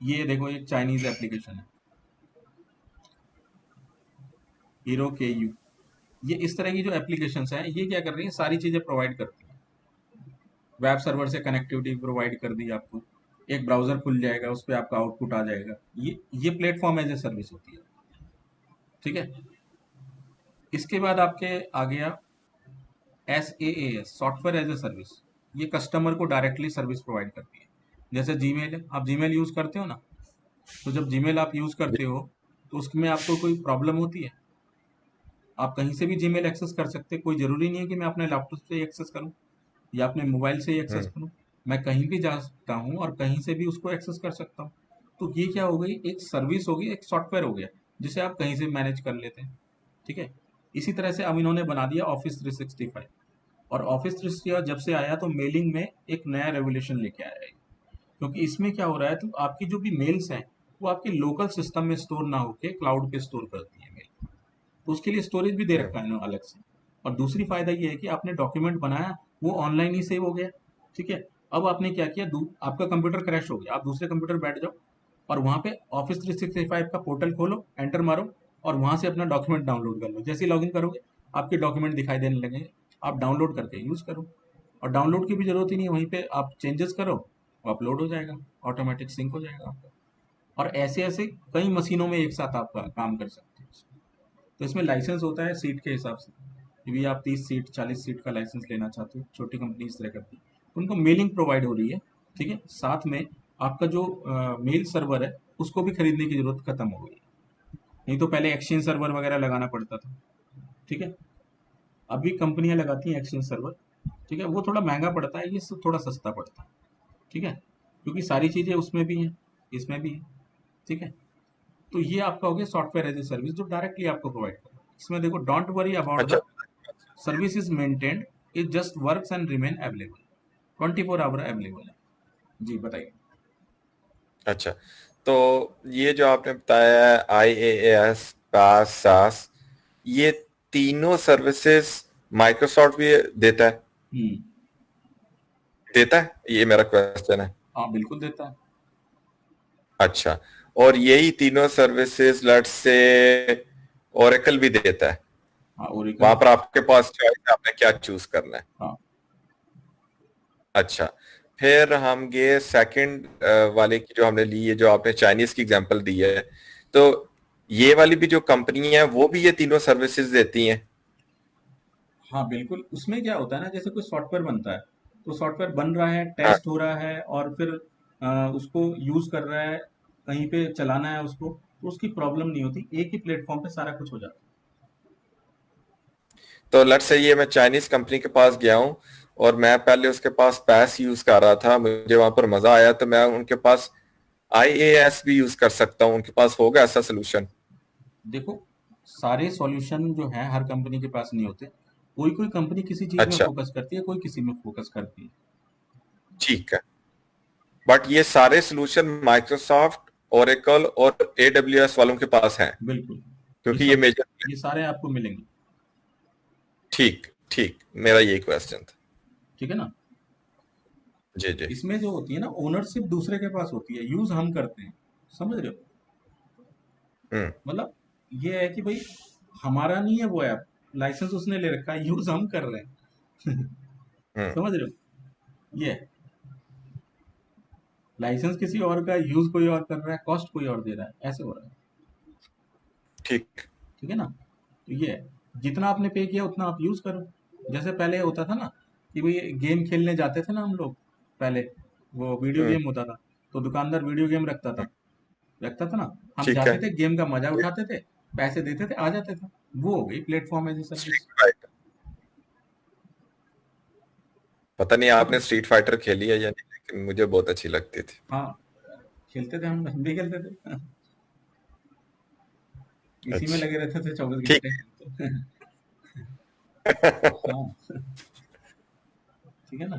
ये देखो एक चाइनीज एप्लीकेशन है, हीरो के यू, ये इस तरह की जो एप्लीकेशंस हैं ये क्या कर रही हैं, सारी चीज़ें प्रोवाइड करती हैं, वेब सर्वर से कनेक्टिविटी प्रोवाइड कर दी आपको, एक ब्राउजर खुल जाएगा, उस पर आपका आउटपुट आ जाएगा, ये प्लेटफॉर्म एज ए सर्विस होती है, ठीक है। इसके बाद आपके आ गया SaaS, software as a service. ये कस्टमर को डायरेक्टली सर्विस प्रोवाइड करती है। जैसे जीमेल है, आप जीमेल यूज़ करते हो ना, तो जब जीमेल आप यूज़ करते हो तो उसमें आपको कोई प्रॉब्लम होती है, आप कहीं से भी जीमेल एक्सेस कर सकते हैं, कोई ज़रूरी नहीं है कि मैं अपने लैपटॉप से ही एक्सेस करूँ या अपने मोबाइल से ही एक्सेस हम्म। करूँ, मैं कहीं भी जा सकता हूँ और कहीं से भी उसको एक्सेस कर सकता हूँ। तो ये क्या हो गई, एक सर्विस हो गई, एक सॉफ्टवेयर हो गया जिसे आप कहीं से मैनेज कर लेते हैं, ठीक है। इसी तरह से अब इन्होंने बना दिया Office 365, और Office 365 जब से आया तो मेलिंग में एक नया रेवोल्यूशन लेके आया है, क्योंकि इसमें क्या हो रहा है, तो आपकी जो भी मेल्स हैं वो आपके लोकल सिस्टम में स्टोर ना होके क्लाउड पे स्टोर करती है मेल, तो उसके लिए स्टोरेज भी दे हम्म। रखा है इन्होंने अलग से। और दूसरी फायदा ये है कि आपने डॉक्यूमेंट बनाया, वो ऑनलाइन ही सेव हो गया, ठीक है। अब आपने क्या किया, आपका कंप्यूटर क्रैश हो गया, आप दूसरे कंप्यूटर बैठ जाओ और वहाँ पे Office 365 का पोर्टल खोलो, एंटर मारो, और वहाँ से अपना डॉक्यूमेंट डाउनलोड कर लो, जैसे ही लॉगिन करोगे आपके डॉक्यूमेंट दिखाई देने लगेंगे, आप डाउनलोड करके यूज़ करो, और डाउनलोड की भी जरूरत ही नहीं है, वहीं पे आप चेंजेस करो, अपलोड हो जाएगा, ऑटोमेटिक सिंक हो जाएगा आपका। और ऐसे ऐसे कई मशीनों में एक साथ आप काम कर सकते हैं। तो इसमें लाइसेंस होता है सीट के हिसाब से, कि भी आप 30 सीट 40 सीट का लाइसेंस लेना चाहते हो, छोटी कंपनी इस तरह करती है, तो उनको मेलिंग प्रोवाइड हो रही है, ठीक है। साथ में आपका जो मेल सर्वर है उसको भी खरीदने की जरूरत खत्म हो गई है। नहीं तो पहले एक्सचेंज सर्वर वगैरह लगाना पड़ता था, ठीक है। अभी कंपनियां लगाती हैं एक्सचेंज सर्वर, ठीक है, वो थोड़ा महंगा पड़ता है, ये सब थोड़ा सस्ता पड़ता है, ठीक है, क्योंकि सारी चीज़ें उसमें भी हैं, इसमें भी है, ठीक है। तो ये आपका हो गया सॉफ्टवेयर एज ए सर्विस जो डायरेक्टली आपको प्रोवाइड कर रहा है। इसमें देखो डोंट वरी अबाउट अच्छा। The service is maintained, it just works and remain available, 24 hour available है। जी बताइए। अच्छा, तो ये जो आपने बताया IaaS, PaaS, SaaS, ये तीनों सर्विसेज माइक्रोसॉफ्ट भी देता है। हम्म। देता है, ये मेरा क्वेश्चन है। हाँ बिल्कुल देता है। अच्छा, और यही तीनों सर्विसेज लेट्स से ओरेकल भी देता है? हाँ ओरेकल। वहां पर आपके पास चॉइस है, आपने क्या चूज करना है। हाँ अच्छा, फिर हम ये सेकंड वाले की जो हमने ली है, जो आपने चाइनीज की एग्जांपल दी है, तो ये वाली भी जो कंपनी है वो भी ये तीनों सर्विसेज देती हैं? हाँ बिल्कुल, उसमें क्या होता है ना, जैसे कोई सॉफ्टवेयर बनता है, तो सॉफ्टवेयर बन रहा है, हाँ, टेस्ट हो रहा है, और फिर उसको यूज कर रहा है, कहीं पे चलाना है उसको, तो उसकी प्रॉब्लम नहीं होती, एक ही प्लेटफॉर्म पे सारा कुछ हो जाता तो लेट्स से ये मैं चाइनीज कंपनी के पास गया हूँ और मैं पहले उसके पास पैस यूज कर रहा था, मुझे वहां पर मजा आया, तो मैं उनके पास आईएएस भी यूज कर सकता हूँ, उनके पास होगा ऐसा सोल्यूशन? है। देखो, सारे सॉल्यूशन जो है हर कंपनी के पास नहीं होते, कोई कोई कंपनी किसी चीज में अच्छा, फोकस करती है, कोई किसी में फोकस करती है। ठीक है। बट ये सारे सोल्यूशन माइक्रोसॉफ्ट, ओरेकल और एडब्ल्यूएस वालों के पास हैं, बिल्कुल, ये क्योंकि ये सब, मेजर। ये सारे आपको मिलेंगे। ठीक ठीक, मेरा यही क्वेश्चन था। ठीक है ना। जी जी। इसमें जो होती है ना, ओनरशिप दूसरे के पास होती है, यूज हम करते हैं, समझ रहे हो। हम्म मतलब ये है कि भाई हमारा नहीं है वो ऐप, लाइसेंस उसने ले रखा है, यूज हम कर रहे हैं। हम्म। समझ रहे हो, ये है। लाइसेंस किसी और का, यूज कोई और कर रहा है, कॉस्ट कोई और दे रहा है, ऐसे हो रहा है। ठीक। ठीक है ना। तो ये है, जितना आपने पे किया उतना आप यूज करो। जैसे पहले होता था ना कि भाई गेम खेलने जाते थे ना हम लोग पहले, वो वीडियो हम्म गेम होता था, तो दुकानदार वीडियो गेम हम्म, रखता था ना, हम ठीक है। जाते थे, गेम का मजा उठाते थे, पैसे देते थे, आ जाते थे। वो हो गई platform as a street service. Fighter, पता नहीं ठीक आपने है। स्ट्रीट फाइटर खेली है या नहीं, लेकिन मुझे बहुत अच्छी लगती थी। हाँ खेलते थे, हम भी खेलते थे। इसी में लगे अच्छा, रहते थे 24 घंटे। ठीक हाँ ठीक है ना।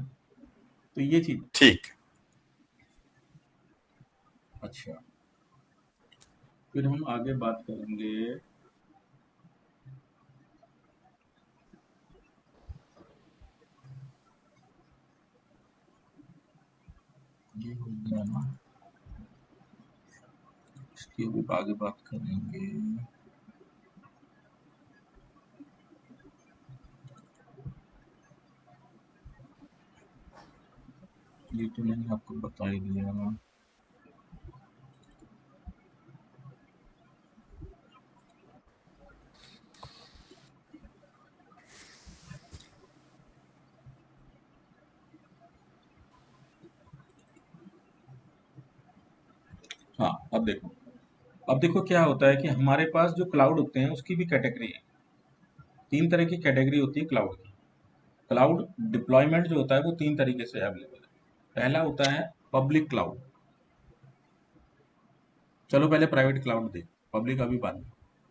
तो ये चीज। ठीक। अच्छा, फिर हम आगे बात करेंगे। ये हो गया ना, इसकी अभी आगे बात करेंगे। ये तो मैंने आपको बता ही दिया। हाँ अब देखो क्या होता है कि हमारे पास जो क्लाउड होते हैं उसकी भी कैटेगरी है। तीन तरह की कैटेगरी होती है क्लाउड की। क्लाउड डिप्लॉयमेंट जो होता है वो तीन तरीके से अवेलेबल है। पहला होता है पब्लिक क्लाउड। चलो पहले प्राइवेट क्लाउड देख, पब्लिक अभी बाद में।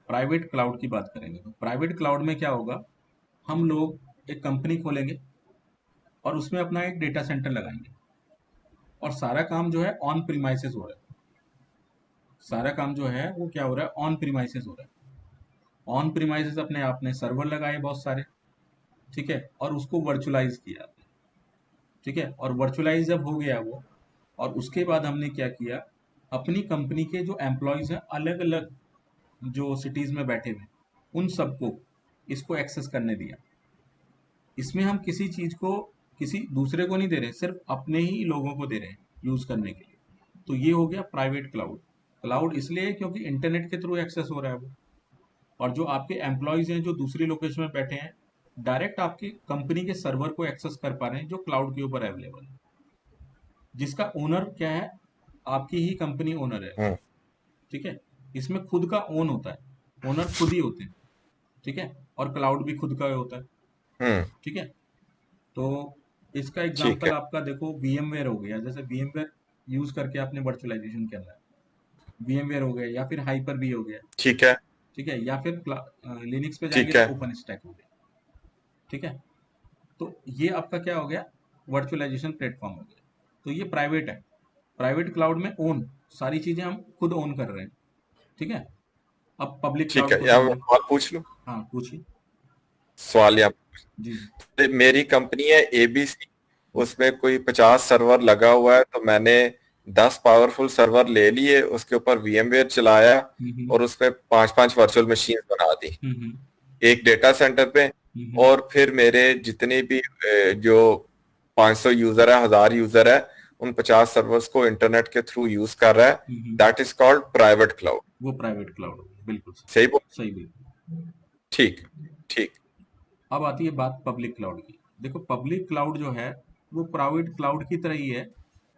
प्राइवेट क्लाउड की बात करेंगे तो प्राइवेट क्लाउड में क्या होगा, हम लोग एक कंपनी खोलेंगे और उसमें अपना एक डेटा सेंटर लगाएंगे, और सारा काम जो है ऑन प्रीमाइसेस हो रहा है। सारा काम जो है वो क्या हो रहा है, ऑन प्रीमाइसेस हो रहा है। ऑन प्रीमाइसेस अपने आपने सर्वर लगाए बहुत सारे, ठीक है, और उसको वर्चुअलाइज किया। ठीक है, और वर्चुअलाइज जब हो गया वो, और उसके बाद हमने क्या किया, अपनी कंपनी के जो एम्प्लॉयज हैं अलग अलग जो सिटीज में बैठे हुए, उन सबको इसको एक्सेस करने दिया। इसमें हम किसी चीज को किसी दूसरे को नहीं दे रहे, सिर्फ अपने ही लोगों को दे रहे हैं यूज करने के लिए। तो ये हो गया प्राइवेट क्लाउड। क्लाउड इसलिए है क्योंकि इंटरनेट के थ्रू एक्सेस हो रहा है वो, और जो आपके एम्प्लॉयज हैं जो दूसरी लोकेशन में बैठे हैं, डायरेक्ट आपकी कंपनी के सर्वर को एक्सेस कर पा रहे हैं जो क्लाउड के ऊपर अवेलेबल है, जिसका ओनर क्या है, आपकी ही कंपनी ओनर है। हम्म ठीक है, इसमें खुद का ओन होता है, ओनर खुद ही होते हैं। ठीक है, और क्लाउड भी खुद का होता है। हम्म, ठीक है, तो इसका ठीक एग्जांपल है। आपका देखो VMware हो गया, जैसे VMware यूज करके आपने वर्चुअलाइजेशन करना है, VMware हो गया, या फिर हाइपर भी हो गया। ठीक है। ठीक है, या फिर लिनक्स पे जाएंगे ठीक तो है। ओपन स्टैक हो गया। ठीक है, तो ये आपका क्या हो गया, वर्चुअलाइजेशन प्लेटफॉर्म हो गया। तो ये प्राइवेट है। प्राइवेट क्लाउड में ओन सारी चीजें हम खुद ओन कर रहे हैं। ठीक है, अब पब्लिक ठीक क्लाउड है, को या मैं समझो। सवाल पूछ लूं? हाँ पूछिए। सवाल या जी। मेरी कंपनी है एबीसी, उसमें कोई 50 सर्वर लगा हुआ है, तो मैंने 10 पावरफुल सर्वर ले लिए, उसके ऊपर VMware चलाया हम्म, और उसमें 5-5 वर्चुअल मशीन बना दी हम्म, एक डेटा सेंटर पे। हम्म, और फिर मेरे जितने भी जो 500 यूजर है, 1000 यूजर है, उन 50 सर्वर्स को इंटरनेट के थ्रू यूज कर रहा है। हम्म। That is called private cloud. वो प्राइवेट क्लाउड हो गया, बिल्कुल सही सही। बोल? सही बिल्कुल। ठीक। ठीक। अब आती है बात पब्लिक क्लाउड की। देखो पब्लिक क्लाउड जो है वो प्राइवेट क्लाउड की तरह ही है।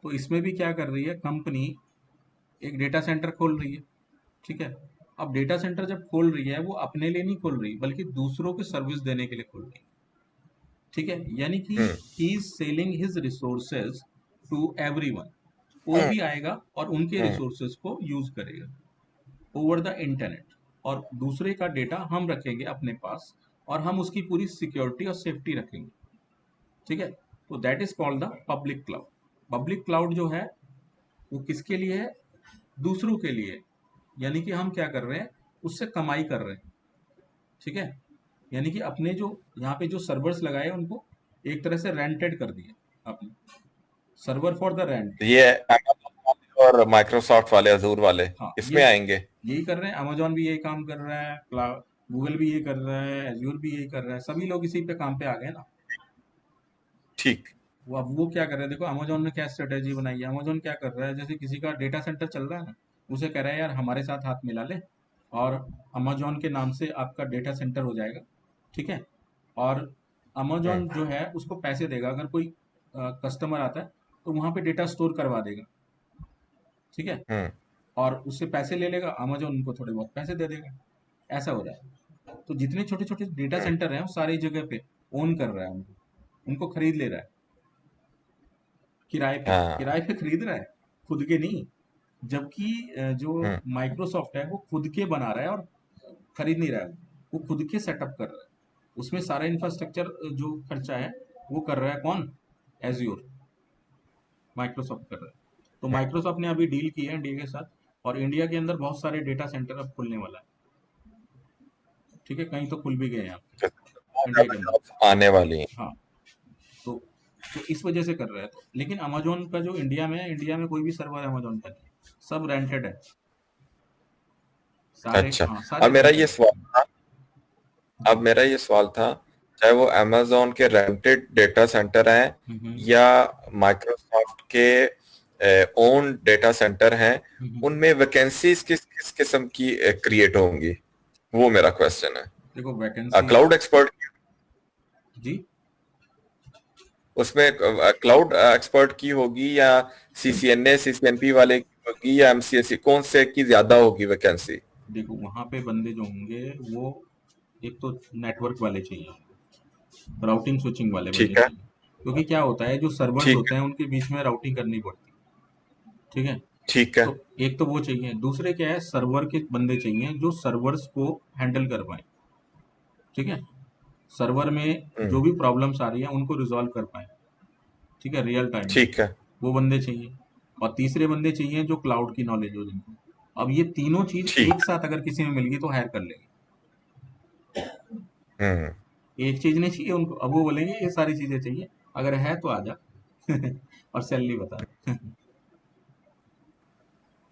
तो इसमें भी क्या कर रही है कंपनी, एक डेटा सेंटर खोल रही है। ठीक है। अब डेटा सेंटर जब खोल रही है वो अपने लिए नहीं खोल रही बल्कि दूसरों को सर्विस देने के लिए खोल रही है। ठीक है। यानी कि हम्म। He is selling his resources to everyone. कोई हम्म। भी आएगा और उनके हम्म। रिसोर्सेज को यूज करेगा ओवर द इंटरनेट। और दूसरे का डेटा हम रखेंगे अपने पास और हम उसकी पूरी सिक्योरिटी और सेफ्टी रखेंगे। ठीक है। तो that is called the public cloud. Public cloud जो है वो किसके लिए है? दूसरों के लिए। यानी कि हम क्या कर रहे हैं, उससे कमाई कर रहे हैं। ठीक है। यानी कि अपने जो यहाँ पे जो सर्वर्स लगाए हैं, उनको एक तरह से रेंटेड कर दिए आपने, सर्वर फॉर द रेंट। ये Amazon और माइक्रोसॉफ्ट वाले, अजूर वाले, हाँ ये इसमें आएंगे। यही कर रहे हैं। अमेजोन भी यही काम कर रहा है, क्लाउड गूगल भी यही कर रहा है, एज्योर भी यही कर रहा है। सभी लोग इसी पे काम पे आ गए ना। ठीक। वो अब वो क्या कर रहे हैं, देखो अमेजोन ने क्या स्ट्रेटेजी बनाई है। अमेजोन क्या कर रहा है, जैसे किसी का डेटा सेंटर चल रहा है ना, उसे कह रहा है यार हमारे साथ हाथ मिला ले और अमेजोन के नाम से आपका डेटा सेंटर हो जाएगा। ठीक है। और हम्म। अमेजोन जो है उसको पैसे देगा, अगर कोई कस्टमर आता है तो वहां पे डेटा स्टोर करवा देगा। ठीक है। हम्म। और उससे पैसे ले लेगा, अमेजोन उनको थोड़े बहुत पैसे दे देगा। ऐसा हो रहा है। तो जितने छोटे छोटे डेटा हम्म। सेंटर हैं वो सारी जगह पे ओन कर रहा है उनको, उनको खरीद ले रहा है। हाँ। किराए पे खरीद रहा है, खुद के नहीं। जबकि जो हम्म। माइक्रोसॉफ्ट है वो खुद के बना रहा है और खरीद नहीं रहा है। वो खुद के सेटअप कर रहा है। उसमें सारा इंफ्रास्ट्रक्चर जो खर्चा है वो कर रहा है कौन? एज्योर। माइक्रोसॉफ्ट कर रहा है। तो माइक्रोसॉफ्ट ने अभी डील की है इंडिया के साथ, और इंडिया के अंदर बहुत सारे डेटा सेंटर अब खुलने वाला है। ठीक है। कहीं तो खुल भी गए हैं यहाँ पे इंडिया के अंदर। जॉब्स आने वाली हैं। हाँ। तो तो इस वजह से कर रहा है। तो लेकिन अमेजोन का जो इंडिया में है, इंडिया में कोई भी सर्वर अमेजोन का नहीं है, सब रेंटेड है। सारे, अच्छा। हाँ सारे अब मेरा रेंटेड ये है। सवाल था अब जी। मेरा ये सवाल था, चाहे वो अमेजोन के रेंटेड डेटा सेंटर हैं हम्म, या माइक्रोसॉफ्ट के ओन डेटा सेंटर हैं, हम्म। उनमें वैकेंसीज किस किस किस्म की क्रिएट होंगी, वो मेरा क्वेश्चन है। देखो वैकेंसी। क्लाउड एक्सपर्ट, जी। उसमें क्लाउड एक्सपर्ट की होगी या CCNA CCNP वाले की होगी या MCSE, कौन से की ज्यादा होगी वैकेंसी? देखो वहां पे बंदे जो होंगे वो, एक तो नेटवर्क वाले चाहिए, राउटिंग स्विचिंग वाले बंदे ठीक है। चाहिए। क्योंकि क्या होता है, जो सर्वर्स ठीक होते है। हैं उनके बीच में राउटिंग करनी पड़ती है। ठीक है। ठीक है। तो एक तो वो चाहिए, दूसरे क्या है, सर्वर के बंदे चाहिए जो सर्वर्स को हैंडल कर पाए। ठीक है। सर्वर में हम्म। जो भी प्रॉब्लम्स आ रही है उनको रिजॉल्व कर पाए। ठीक है, रियल टाइम में। ठीक है। वो बंदे चाहिए। और तीसरे बंदे चाहिए जो क्लाउड की नॉलेज हो जिनको। अब ये तीनों चीज एक ठीक। साथ अगर किसी में मिल गई तो हायर कर लेंगे। हम्म। एक चीज नहीं चाहिए उनको, अब वो बोलेंगे ये सारी चीजें चाहिए, अगर है तो आ जा और सैलरी बता दे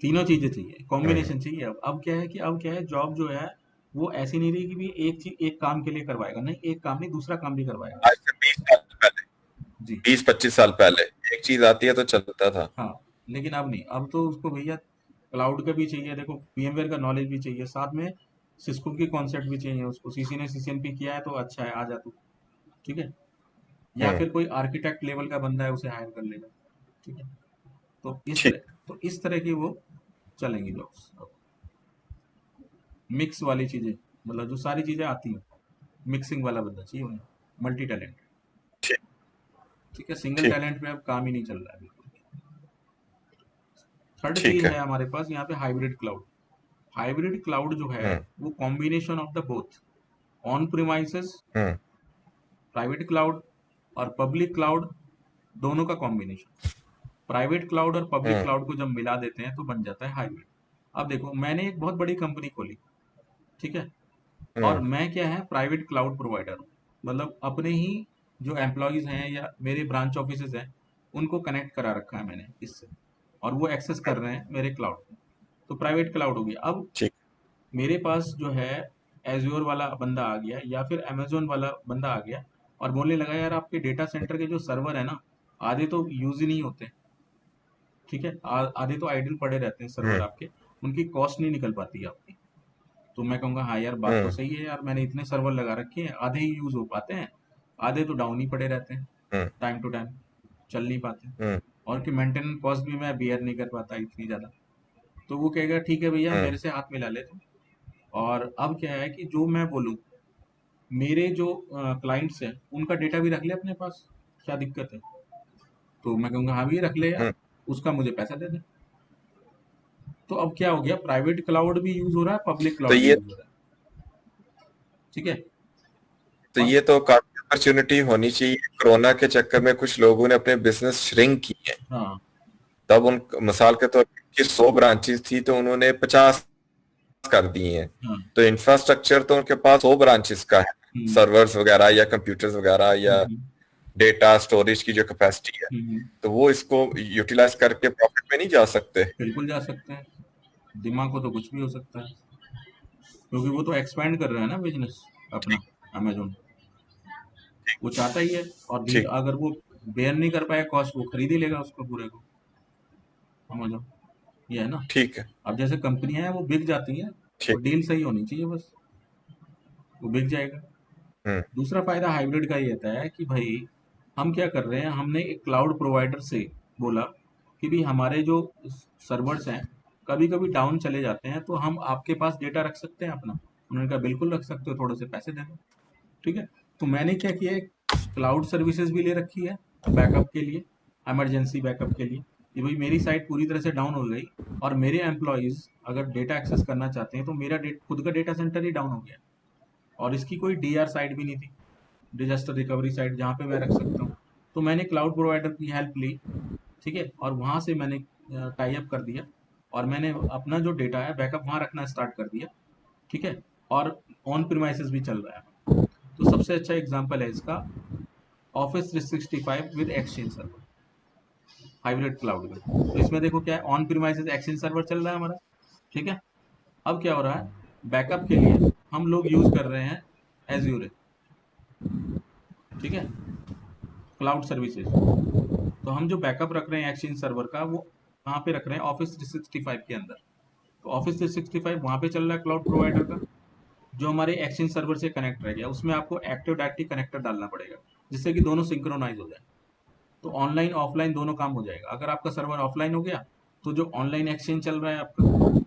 तीनों चीजें चाहिए, हम्म। कॉम्बिनेशन चाहिए। अब क्या है, जॉब जो है वो ऐसी नहीं रही कि भी एक चीज एक काम के लिए करवाएगा, नहीं, एक काम नहीं दूसरा काम भी करवाएगा। आज से 20 साल पहले, जी। 20-25 साल पहले एक चीज आती है तो चलता था। हाँ। लेकिन अब नहीं, अब तो उसको भैया क्लाउड का भी चाहिए, देखो VMware का नॉलेज भी चाहिए, साथ में सिस्को की कॉन्सेप्ट भी चाहिए उसको। सीसी ने CCNP किया है तो अच्छा है, आ जा तू। ठीक है। या हम्म। फिर कोई आर्किटेक्ट लेवल का बंदा है उसे हायर कर लेगा। ठीक है। ठीक। तो इस तरह की वो चलेंगी जॉब्स। मिक्स वाली चीजें, मतलब जो सारी चीजें आती हैं, मिक्सिंग वाला बंदा चाहिए उन्हें, मल्टी टैलेंट। ठीक। ठीक है। सिंगल ठीक। टैलेंट पे अब काम ही नहीं चल रहा है बिल्कुल। थर्ड ठीक चीज है। है हमारे पास यहाँ पे हाइब्रिड क्लाउड। हाइब्रिड क्लाउड जो है हम्म। वो combination of the both, on premises hmm. Private cloud और पब्लिक क्लाउड, दोनों का कॉम्बिनेशन। प्राइवेट क्लाउड और पब्लिक हम्म। क्लाउड को जब मिला देते हैं तो बन जाता है हाइब्रिड। अब देखो मैंने एक बहुत बड़ी कंपनी खोली। ठीक है। और हम्म। मैं क्या है, प्राइवेट क्लाउड प्रोवाइडर हूँ। मतलब अपने ही जो एम्प्लॉयज हैं या मेरे ब्रांच ऑफिसेज हैं, उनको कनेक्ट करा रखा है मैंने इससे, और वो एक्सेस कर रहे हैं मेरे क्लाउड को। तो प्राइवेट क्लाउड हो गया। अब ठीक। मेरे पास जो है एज्योर वाला बंदा आ गया या फिर अमेजोन वाला बंदा आ गया और बोलने लगा यार आपके डेटा सेंटर के जो सर्वर है ना, आधे तो यूज ही नहीं होते, ठीक है, आधे तो आइडल पड़े रहते हैं सर्वर हम्म। आपके, उनकी कॉस्ट नहीं निकल पाती है आपकी। तो मैं कहूँगा हाँ यार बात तो हम्म। सही है यार, मैंने इतने सर्वर लगा रखे हैं, आधे ही यूज हो पाते हैं, आधे तो डाउन ही पड़े रहते हैं, हम्म। टाइम टू टाइम चल नहीं पाते, हम्म। और कि मेंटेनेंस कॉस्ट भी मैं बियर नहीं कर पाता इतनी ज़्यादा। तो वो कहेगा ठीक है भैया हम्म। मेरे से हाथ मिला ले तुम। और अब क्या है कि जो मैं बोलूँ, मेरे जो क्लाइंट्स हैं उनका डेटा भी रख ले अपने पास, क्या दिक्कत है? तो मैं कहूँगा हाँ भैया रख ले यार, हम्म। उसका मुझे पैसा दे दे। तो अब क्या हो गया, प्राइवेट क्लाउड भी यूज हो रहा है, पब्लिक तो क्लाउड भी ये यूज हो रहा है, ठीक है। तो और ये तो काफी अपॉर्चुनिटी होनी चाहिए। कोरोना के चक्कर में कुछ लोगों ने अपने बिजनेस श्रिंक किए। हाँ। तब उन मिसाल के तौर पर 100 ब्रांचेस थी तो उन्होंने 50 कर दी हैं। हाँ। तो इंफ्रास्ट्रक्चर तो उनके पास 100 ब्रांचेस का है, हम्म। सर्वर्स वगैरह या कंप्यूटर्स वगैरह या हम्म। डेटा स्टोरेज की जो कैपेसिटी है। हम्म। तो वो इसको यूटिलाइज करके प्रॉफिट में नहीं जा सकते। बिल्कुल जा सकते हैं, दिमाग को तो कुछ भी हो सकता है, क्योंकि वो तो एक्सपेंड कर रहा है ना बिजनेस अपना, ठीक। अमेजोन, वो चाहता ही है। और ठीक। अगर वो बेयर नहीं कर पाया कॉस्ट, वो खरीद ही लेगा उसको पूरे को, समझो, ये है ना। ठीक है। अब जैसे कंपनियां हैं वो बिक जाती हैं, वो ठीक। डील सही होनी चाहिए बस, वो बिक जाएगा। हम्म। दूसरा फायदा हाइब्रिड का ये रहता है कि भाई हम क्या कर रहे हैं, हमने एक क्लाउड प्रोवाइडर से बोला कि भाई हमारे जो सर्वर्स हैं कभी कभी डाउन चले जाते हैं, तो हम आपके पास डेटा रख सकते हैं अपना। उन्होंने कहा बिल्कुल रख सकते हो, थोड़े से पैसे दे दो, ठीक है। तो मैंने क्या किया है, क्लाउड सर्विसेज भी ले रखी है बैकअप के लिए, इमरजेंसी बैकअप के लिए, कि भाई मेरी साइट पूरी तरह से डाउन हो गई और मेरे एम्प्लॉयज़ अगर डेटा एक्सेस करना चाहते हैं तो मेरा खुद का डेटा सेंटर ही डाउन हो गया, और इसकी कोई डीआर साइट भी नहीं थी, डिजास्टर रिकवरी साइट जहाँ पे मैं रख सकता हूँ। तो मैंने क्लाउड प्रोवाइडर की हेल्प ली, ठीक है, और वहाँ से मैंने टाई अप कर दिया, और मैंने अपना जो डेटा है बैकअप वहाँ रखना स्टार्ट कर दिया, ठीक है। और ऑन प्रीमाइसेस भी चल रहा है। तो सबसे अच्छा एग्जांपल है इसका office 365 with exchange server, hybrid cloud में। तो इसमें देखो क्या है, ऑन प्रीमाइसेस एक्सचेंज सर्वर चल रहा है हमारा, ठीक है। अब क्या हो रहा है, बैकअप के लिए हम लोग यूज कर रहे हैं एज्यूर, ठीक है, क्लाउड सर्विसेज। तो हम जो बैकअप रख रहे हैं एक्सचेंज सर्वर का, वो कहाँ पे रख रहे हैं, ऑफिस 365 के अंदर। तो ऑफिस 365 वहाँ पे चल रहा है क्लाउड प्रोवाइडर का, जो हमारे एक्सचेंज सर्वर से कनेक्ट रह गया, उसमें आपको एक्टिव डायरेक्टरी कनेक्टर डालना पड़ेगा, जिससे कि दोनों सिंक्रोनाइज हो जाए। तो ऑनलाइन ऑफलाइन दोनों काम हो जाएगा। अगर आपका सर्वर ऑफलाइन हो गया, तो जो ऑनलाइन एक्सचेंज चल रहा है आपका,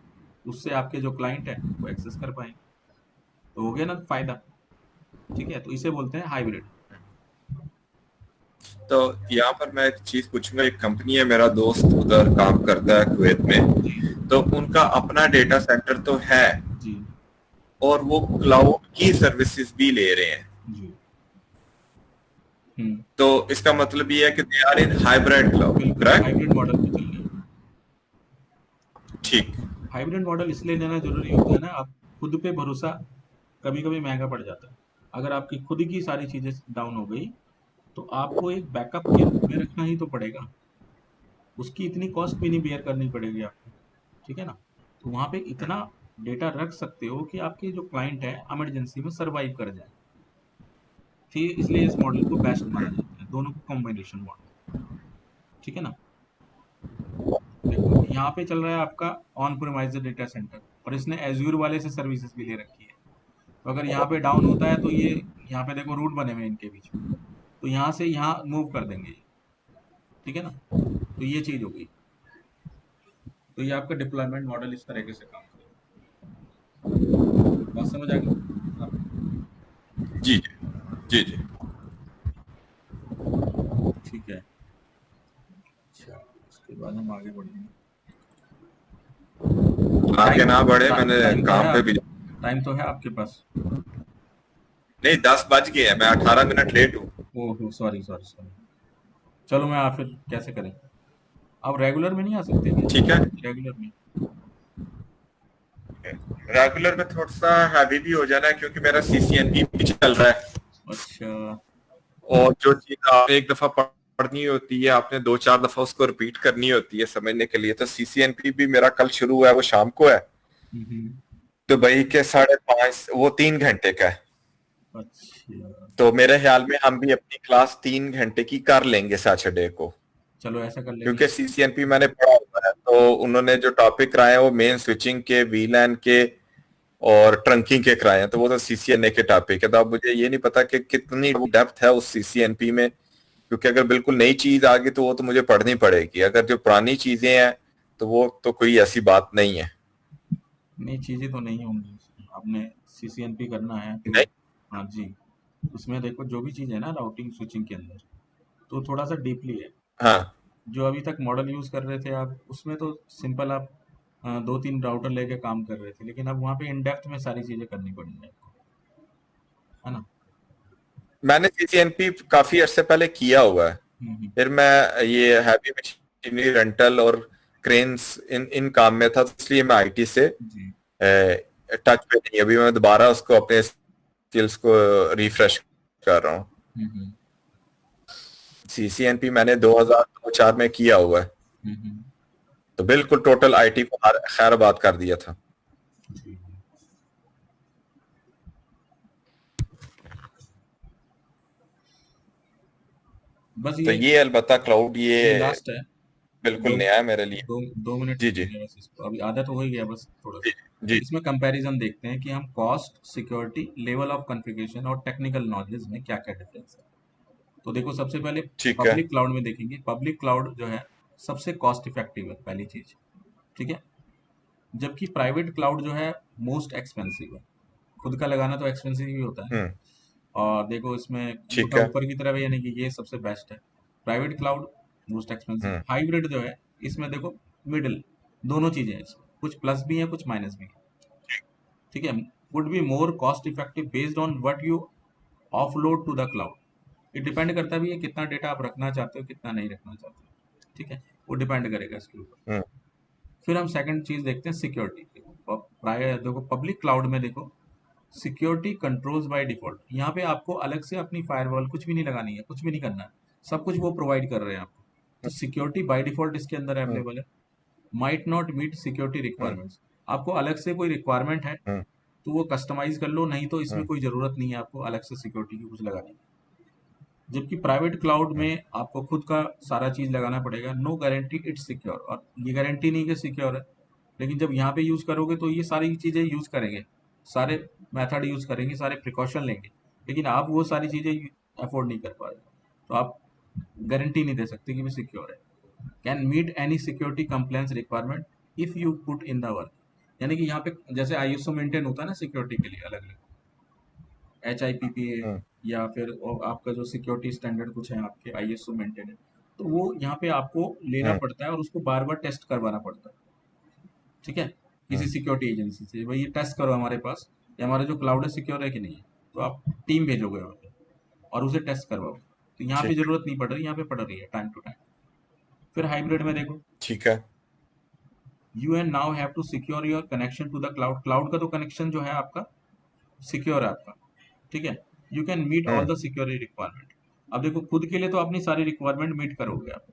उससे आपके जो क्लाइंट है वो एक्सेस कर पाएंगे। तो हो गया ना फायदा, ठीक है। तो इसे बोलते हैं हाइब्रिड। तो यहाँ पर मैं एक चीज पूछूंगा। एक कंपनी है, मेरा दोस्त उधर काम करता है कुवैत जी। में, तो उनका अपना डेटा सेंटर तो है जी। और वो क्लाउड की सर्विसेज भी ले रहे हैं। जी। हम्म। तो इसका मतलब ये है कि they are in hybrid cloud, बिल्कुल करेक्ट? हाइब्रिड मॉडल पे चल रहे हैं। ठीक। हाइब्रिड मॉडल इसलिए लेना जरूरी होता है ना, आप खुद पे भरोसा कभी कभी महंगा पड़ जाता है। अगर आपकी खुद की सारी चीजें डाउन हो गई, तो आपको एक बैकअप के रूप में रखना ही तो पड़ेगा, उसकी इतनी कॉस्ट भी नहीं बेयर करनी पड़ेगी आपको, ठीक है ना। तो वहां पे इतना डेटा रख सकते हो कि आपके जो क्लाइंट है इमरजेंसी में सरवाइव कर जाए, ठीक है। इसलिए इस मॉडल को बेस्ट माना जाता है, दोनों को कॉम्बिनेशन मॉडल, ठीक है ना। देखो यहाँ पे चल रहा है आपका ऑन प्रीमाइज डेटा सेंटर, और इसने एज्यूर वाले से सर्विसेज भी ले रखी है। तो अगर यहाँ पे डाउन होता है तो ये, यहाँ पे देखो रूट बने हुए हैं इनके बीच में, तो यहाँ से यहाँ मूव कर देंगे ये, ठीक है ना। तो ये चीज हो गई। तो ये आपका डिप्लॉयमेंट मॉडल इस तरीके से काम करेगा। बात समझ आ गई आपको? जी जी। जी जी। ठीक है। अच्छा, उसके बाद हम आगे बढ़ेंगे। आगे ना बढ़े, मैंने टाइम तो है काम पे भी। टाइम तो है आपके पास? नहीं, 10 बज गए हैं, मैं 18 मिनट लेट हूँ। ओहो सॉरी सॉरी सॉरी। चलो मैं फिर कैसे करें, आप रेगुलर में नहीं आ सकते क्या? ठीक है। रेगुलर में? रेगुलर में थोड़ा सा हैवी भी हो जाना है क्योंकि मेरा सीसीएनबी भी चल रहा है। अच्छा। और जो चीज आपने एक दफा पढ़नी होती है आपने 2-4 दफा उसको रिपीट करनी होती है समझने के लिए। तो सीसीएनपी भी मेरा कल शुरू हुआ है, वो शाम को है, हम्म। दुबई के 5:30, वो 3 घंटे का है। अच्छा, तो मेरे ख्याल में हम भी अपनी क्लास 3 घंटे की कर लेंगे सैटरडे को, चलो ऐसा कर लेंगे। क्योंकि सीसीएनपी मैंने पढ़ा हुआ है। तो उन्होंने जो टॉपिक कराए हैं वो मेन स्विचिंग के, वीलैन के और ट्रंकिंग के कराए हैं, तो वो तो सीसीएनए के टॉपिक है। तो अब मुझे ये नहीं पता कि कितनी डेप्थ है उस सीसीएनपी में, क्योंकि अगर बिल्कुल नई चीज आ गई तो वो तो मुझे पढ़नी पड़ेगी। अगर जो पुरानी चीजें हैं तो वो तो कोई ऐसी बात नहीं है। नई चीज़ें तो नहीं होंगी उसमें। आपने सीसीएनपी करना है तो नहीं। हाँ जी, उसमें देखो जो भी चीज़ है ना राउटिंग स्विचिंग के अंदर, तो थोड़ा सा डीपली है। हाँ, जो अभी तक मॉडल यूज़ कर रहे थे आप, उसमें तो सिंपल आप 2-3 राउटर लेके काम कर रहे थे, लेकिन अब वहाँ पे इन डेप्थ में सारी चीज़ें करनी पड़ेंगी आपको, है ना? मैंने सीसीएनपी काफी अर्से पहले किया हुआ है। हम्म। फिर मैं ये हैवी मशीनरी रेंटल और क्रेन्स इन इन काम में था, तो इसलिए मैं आईटी से जी। टच पे नहीं। अभी मैं दोबारा उसको अपने स्किल्स को रिफ्रेश कर रहा हूँ। हम्म। सीसीएनपी मैंने 2004 में किया हुआ है, हम्म। तो बिल्कुल टोटल आईटी को खैराबाद कर दिया था। जी। बस तो ये अलबत्ता क्लाउड ये ये लास्ट है। बिल्कुल दो नया है मेरे लिए। दो 2 मिनट जी जी लगेंगे बस इसको, अभी आधा तो हो ही गया बस थोड़ा जी सा। जी। इसमें कंपैरिजन देखते हैं कि हम cost, security, level of configuration और टेक्निकल नॉलेज में क्या क्या डिफरेंस है। तो देखो सबसे पहले ठीक है। पब्लिक क्लाउड में देखेंगे। पब्लिक क्लाउड जो है सबसे कॉस्ट इफेक्टिव है, पहली चीज। ठीक है। जबकि प्राइवेट क्लाउड जो है मोस्ट एक्सपेंसिव है। खुद का लगाना तो एक्सपेंसिव ही होता है। हम्म। और देखो इसमें ठीक अंगूठा है। ऊपर की तरफ है, यानी कि ये सबसे बेस्ट है। Private cloud most expensive. Hmm. Hybrid जो है इसमें देखो मिडिल, दोनों चीजें हैं इसमें, कुछ प्लस भी है कुछ माइनस भी है। ठीक है। Would be more cost effective based on what you offload to the cloud. ये डिपेंड करता भी है कितना डेटा आप रखना चाहते हो कितना नहीं रखना चाहते हो। ठीक है, वो डिपेंड करेगा इसके ऊपर। हम्म। फिर हम सेकंड चीज देखते हैं सिक्योरिटी। देखो प्राय देखो पब्लिक क्लाउड में देखो सिक्योरिटी कंट्रोल्स बाय डिफॉल्ट। यहाँ पे आपको अलग से अपनी फायरवॉल कुछ भी नहीं लगानी है, कुछ भी नहीं करना है, सब कुछ वो प्रोवाइड कर रहे हैं आपको। तो सिक्योरिटी बाय डिफॉल्ट इसके अंदर हम्म। अवेलेबल है। Might not meet security hmm. Requirements. आपको अलग से कोई रिक्वायरमेंट है हम्म। तो वो कस्टमाइज कर लो, नहीं तो इसमें हम्म। कोई जरूरत नहीं है आपको अलग से सिक्योरिटी की कुछ लगाने की। जबकि प्राइवेट क्लाउड हम्म। में आपको खुद का सारा चीज लगाना पड़ेगा। नो गारंटी इट्स सिक्योर, और ये गारंटी नहीं कि सिक्योर है, लेकिन जब यहाँ पे यूज करोगे तो ये सारी चीजें यूज करेंगे, सारे मेथड यूज करेंगे, सारे प्रिकॉशन लेंगे, लेकिन आप वो सारी चीजें अफोर्ड नहीं कर पा रहे, तो आप गारंटी नहीं दे सकते कि वो सिक्योर है। Can meet any security compliance requirement if you put in the work. यानी कि यहाँ पे जैसे आईएसओ मेंटेन होता है ना सिक्योरिटी के लिए अलग अलग, HIPPA, हम्म। या फिर आपका जो सिक्योरिटी स्टैंडर्ड कुछ है आपके आईएसओ मेंटेन है, तो वो यहाँ पे आपको लेना हम्म। पड़ता है और उसको बार बार टेस्ट करवाना पड़ता है। ठीक है, किसी हम्म। सिक्योरिटी एजेंसी से, भाई ये टेस्ट करो हमारे पास ये हमारा जो क्लाउड है सिक्योर है कि नहीं है। तो आप टीम भेजोगे वहाँ पे और उसे टेस्ट करवाओ। तो यहाँ पे ठीक। जरूरत नहीं पड़ रही, यहाँ पे पड़ रही है टाइम टू टाइम। फिर हाइब्रिड में देखो, ठीक है। You and now have to secure your connection to the cloud. Cloud का तो कनेक्शन जो है आपका सिक्योर है आपका। ठीक है। You can meet all hmm. The security requirement. अब देखो खुद के लिए तो अपनी सारी रिक्वायरमेंट मीट करोगे आप।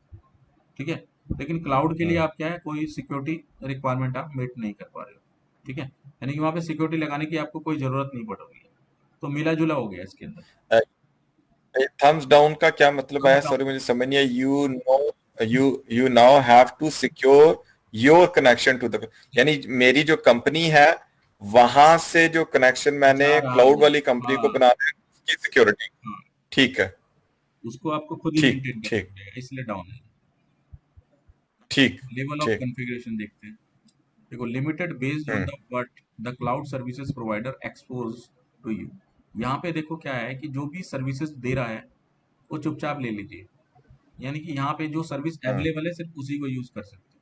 ठीक है। लेकिन क्लाउड के लिए हम्म। आप क्या है, कोई सिक्योरिटी रिक्वायरमेंट आप मीट नहीं कर पा रहे हो। ठीक है, यानी कि वहाँ पे सिक्योरिटी लगाने की आपको कोई जरूरत नहीं पड़ रही है। तो मिला जुला हो गया इसके अंदर। थम्स डाउन का क्या मतलब थम्स है? डाउन। सॉरी मुझे समझ नहीं आया। You now have to secure your connection to the, यानी मेरी जो कंपनी है वहां से जो कनेक्शन मैंने जा रहा क्लाउड है। वाली कंपनी को हाँ। बनाना है उसकी सिक्योरिटी। हाँ, ठीक है। उसको आपको खुद ही ठीक मेंटेन करना ठीक पड़ेगा, इसलिए डाउन है। ठीक लेवल ऑफ ठीक। कॉन्फ़िगरेशन देखते हैं। देखो limited based on hmm. The what the cloud services provider expose to you. यहाँ पे देखो क्या है कि जो भी सर्विसेज दे रहा है वो चुपचाप ले लीजिए। यानी कि यहाँ पे जो सर्विस हम्म। अवेलेबल है सिर्फ उसी को यूज कर सकते हो।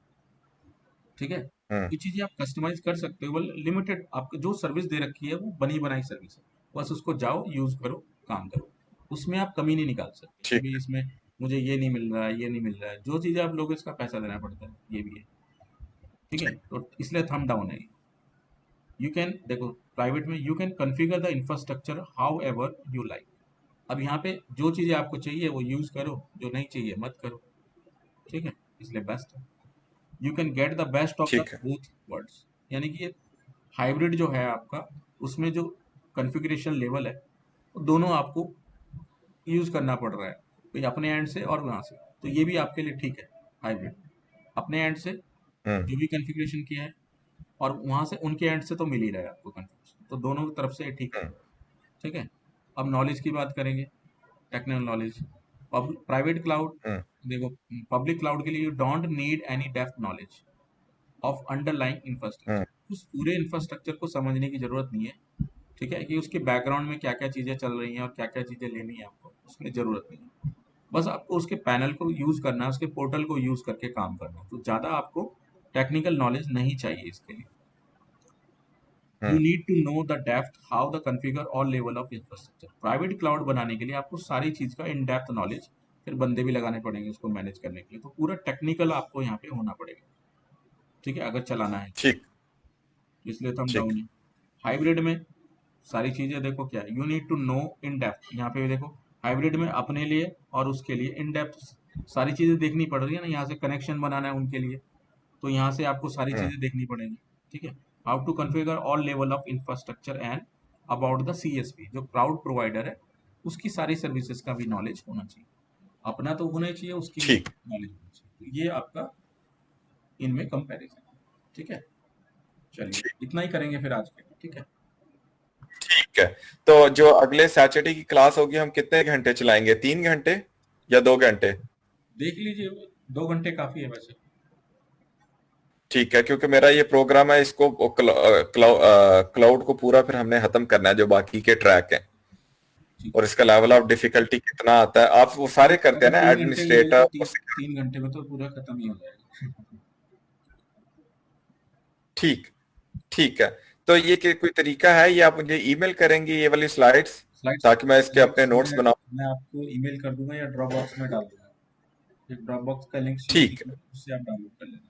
ठीक है। हम्म। ये चीजें आप कस्टमाइज कर सकते हो, वो लिमिटेड आपको जो सर्विस दे रखी है वो बनी बनाई सर्विस है। बस उसको जाओ यूज करो, काम करो, उसमें आप कमी नहीं निकाल सकते कि ठीक भाई है। इसमें मुझे ये नहीं मिल रहा है ये नहीं मिल रहा है। जो चीजें आप लोग इसका पैसा देना पड़ता है ये भी है। ठीक है, ठीक। तो इसलिए थंब डाउन है। यू कैन देखो प्राइवेट में you can configure the infrastructure how ever you like. अब यहाँ पे जो चीज़ें आपको चाहिए वो यूज़ करो, जो नहीं चाहिए मत करो, ठीक है। इसलिए बेस्ट है, you can get the best of the ठीक है। Both words. यानी कि ये हाइब्रिड जो है आपका, उसमें जो कॉन्फ़िगरेशन लेवल है वो दोनों आपको यूज़ करना पड़ रहा है, तो ये अपने एंड से और वहाँ से, तो ये भी आपके लिए ठीक है। हाइब्रिड अपने एंड से हम्म। जो भी कॉन्फ़िगरेशन किया है, और वहाँ से उनके एंड से तो मिल ही रहा है आपको कॉन्फ़िगरेशन, तो दोनों तरफ से ये ठीक है, हम्म। ठीक है। अब नॉलेज की बात करेंगे, टेक्निकल नॉलेज। प्राइवेट क्लाउड, हम्म। देखो, पब्लिक क्लाउड के लिए you don't need any depth knowledge of underlying hmm. Infrastructure. उस पूरे इंफ्रास्ट्रक्चर को समझने की जरूरत नहीं है, ठीक है, कि उसके बैकग्राउंड में क्या क्या चीज़ें चल रही हैं और क्या क्या चीज़ें लेनी है आपको, उसमें ज़रूरत नहीं है। बस आपको उसके पैनल को यूज़ करना है, उसके पोर्टल को यूज़ करके काम करना है, तो ज़्यादा आपको टेक्निकल नॉलेज नहीं चाहिए इसके लिए। You hmm. Need to know the depth how the configure all level of infrastructure. Private cloud बनाने के लिए आपको सारी चीज़ का इन डेप्थ नॉलेज, फिर बंदे भी लगाने पड़ेंगे उसको मैनेज करने के लिए, तो पूरा टेक्निकल आपको यहाँ पे होना पड़ेगा, ठीक है, अगर चलाना है तो। ठीक। इसलिए तो हम ठीक। डाउन है। हाइब्रिड में सारी चीज़ें देखो क्या है, you need to know in depth. यहाँ पे भी देखो, हाइब्रिड में अपने लिए और उसके लिए इन डेप्थ सारी चीज़ें देखनी पड़ रही है ना, यहाँ से कनेक्शन बनाना है उनके लिए, तो यहाँ से आपको सारी हम्म। चीज़ें देखनी पड़ेंगी, ठीक है। How to configure all level of infrastructure and about the CSP, जो क्लाउड प्रोवाइडर है उसकी सारी सर्विसेज का भी नॉलेज होना चाहिए, अपना तो होना ही चाहिए, उसकी भी ठीक। नॉलेज होनी चाहिए, तो ये आपका इनमें कंपैरिजन, ठीक है। चलिए ठीक। इतना ही करेंगे फिर आज के लिए, ठीक है। ठीक है। तो जो अगले सैटरडे की क्लास होगी हम कितने घंटे चलाएंगे, 3 घंटे या 2 घंटे? देख लीजिए, 2 घंटे काफ़ी है वैसे। ठीक है, क्योंकि मेरा ये प्रोग्राम है, इसको क्लाउड को पूरा फिर हमने खत्म करना है, जो बाकी के ट्रैक हैं, ठीक और है। इसका लेवल ऑफ डिफिकल्टी कितना आता है आप वो सारे करते अगर हैं ना, 3 घंटे भी हुए एडमिनिस्ट्रेटर तो और 3 घंटे में तो पूरा खत्म ही हो जाएगा। ठीक। ठीक है। तो ये कोई तरीका है, ये आप मुझे ईमेल करेंगे ये वाली स्लाइड्स, स्लाइड्स ताकि मैं इसके अपने स्लाइड्स नोट्स बनाऊं? मैं आपको ईमेल कर दूंगा या ड्रॉप बॉक्स में डाल दूंगा। एक ड्रॉप बॉक्स का लिंक शेयर ठीक। कीजिए, उससे आप डाउनलोड कर लेना।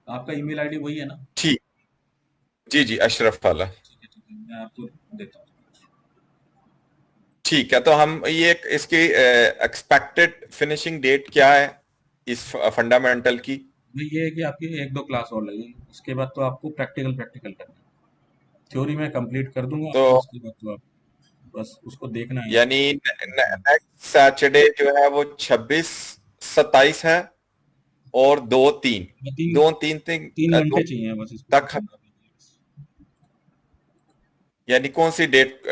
आपका ईमेल आईडी वही है ना? ठीक। जी जी, अशरफ वाला। ठीक है, मैं आपको देता हूँ। ठीक है, तो हम ये इसकी एक्सपेक्टेड फिनिशिंग डेट क्या है इस फंडामेंटल की? भाई ये है कि आपकी 1-2 क्लास और लगेगी, उसके बाद तो आपको प्रैक्टिकल प्रैक्टिकल करना है। थ्योरी मैं कंप्लीट कर दूंगा तो आपकी, उसके बाद तो आप बस उसको देखना है यानी आपको। नेक्स्ट सैटरडे जो है वो 26 27 है, और 2 3, तीन 2 3 तीन दो घंटे चाहिए बस इसको तक, खत्म करने के लिए। यानी कौन सी डेट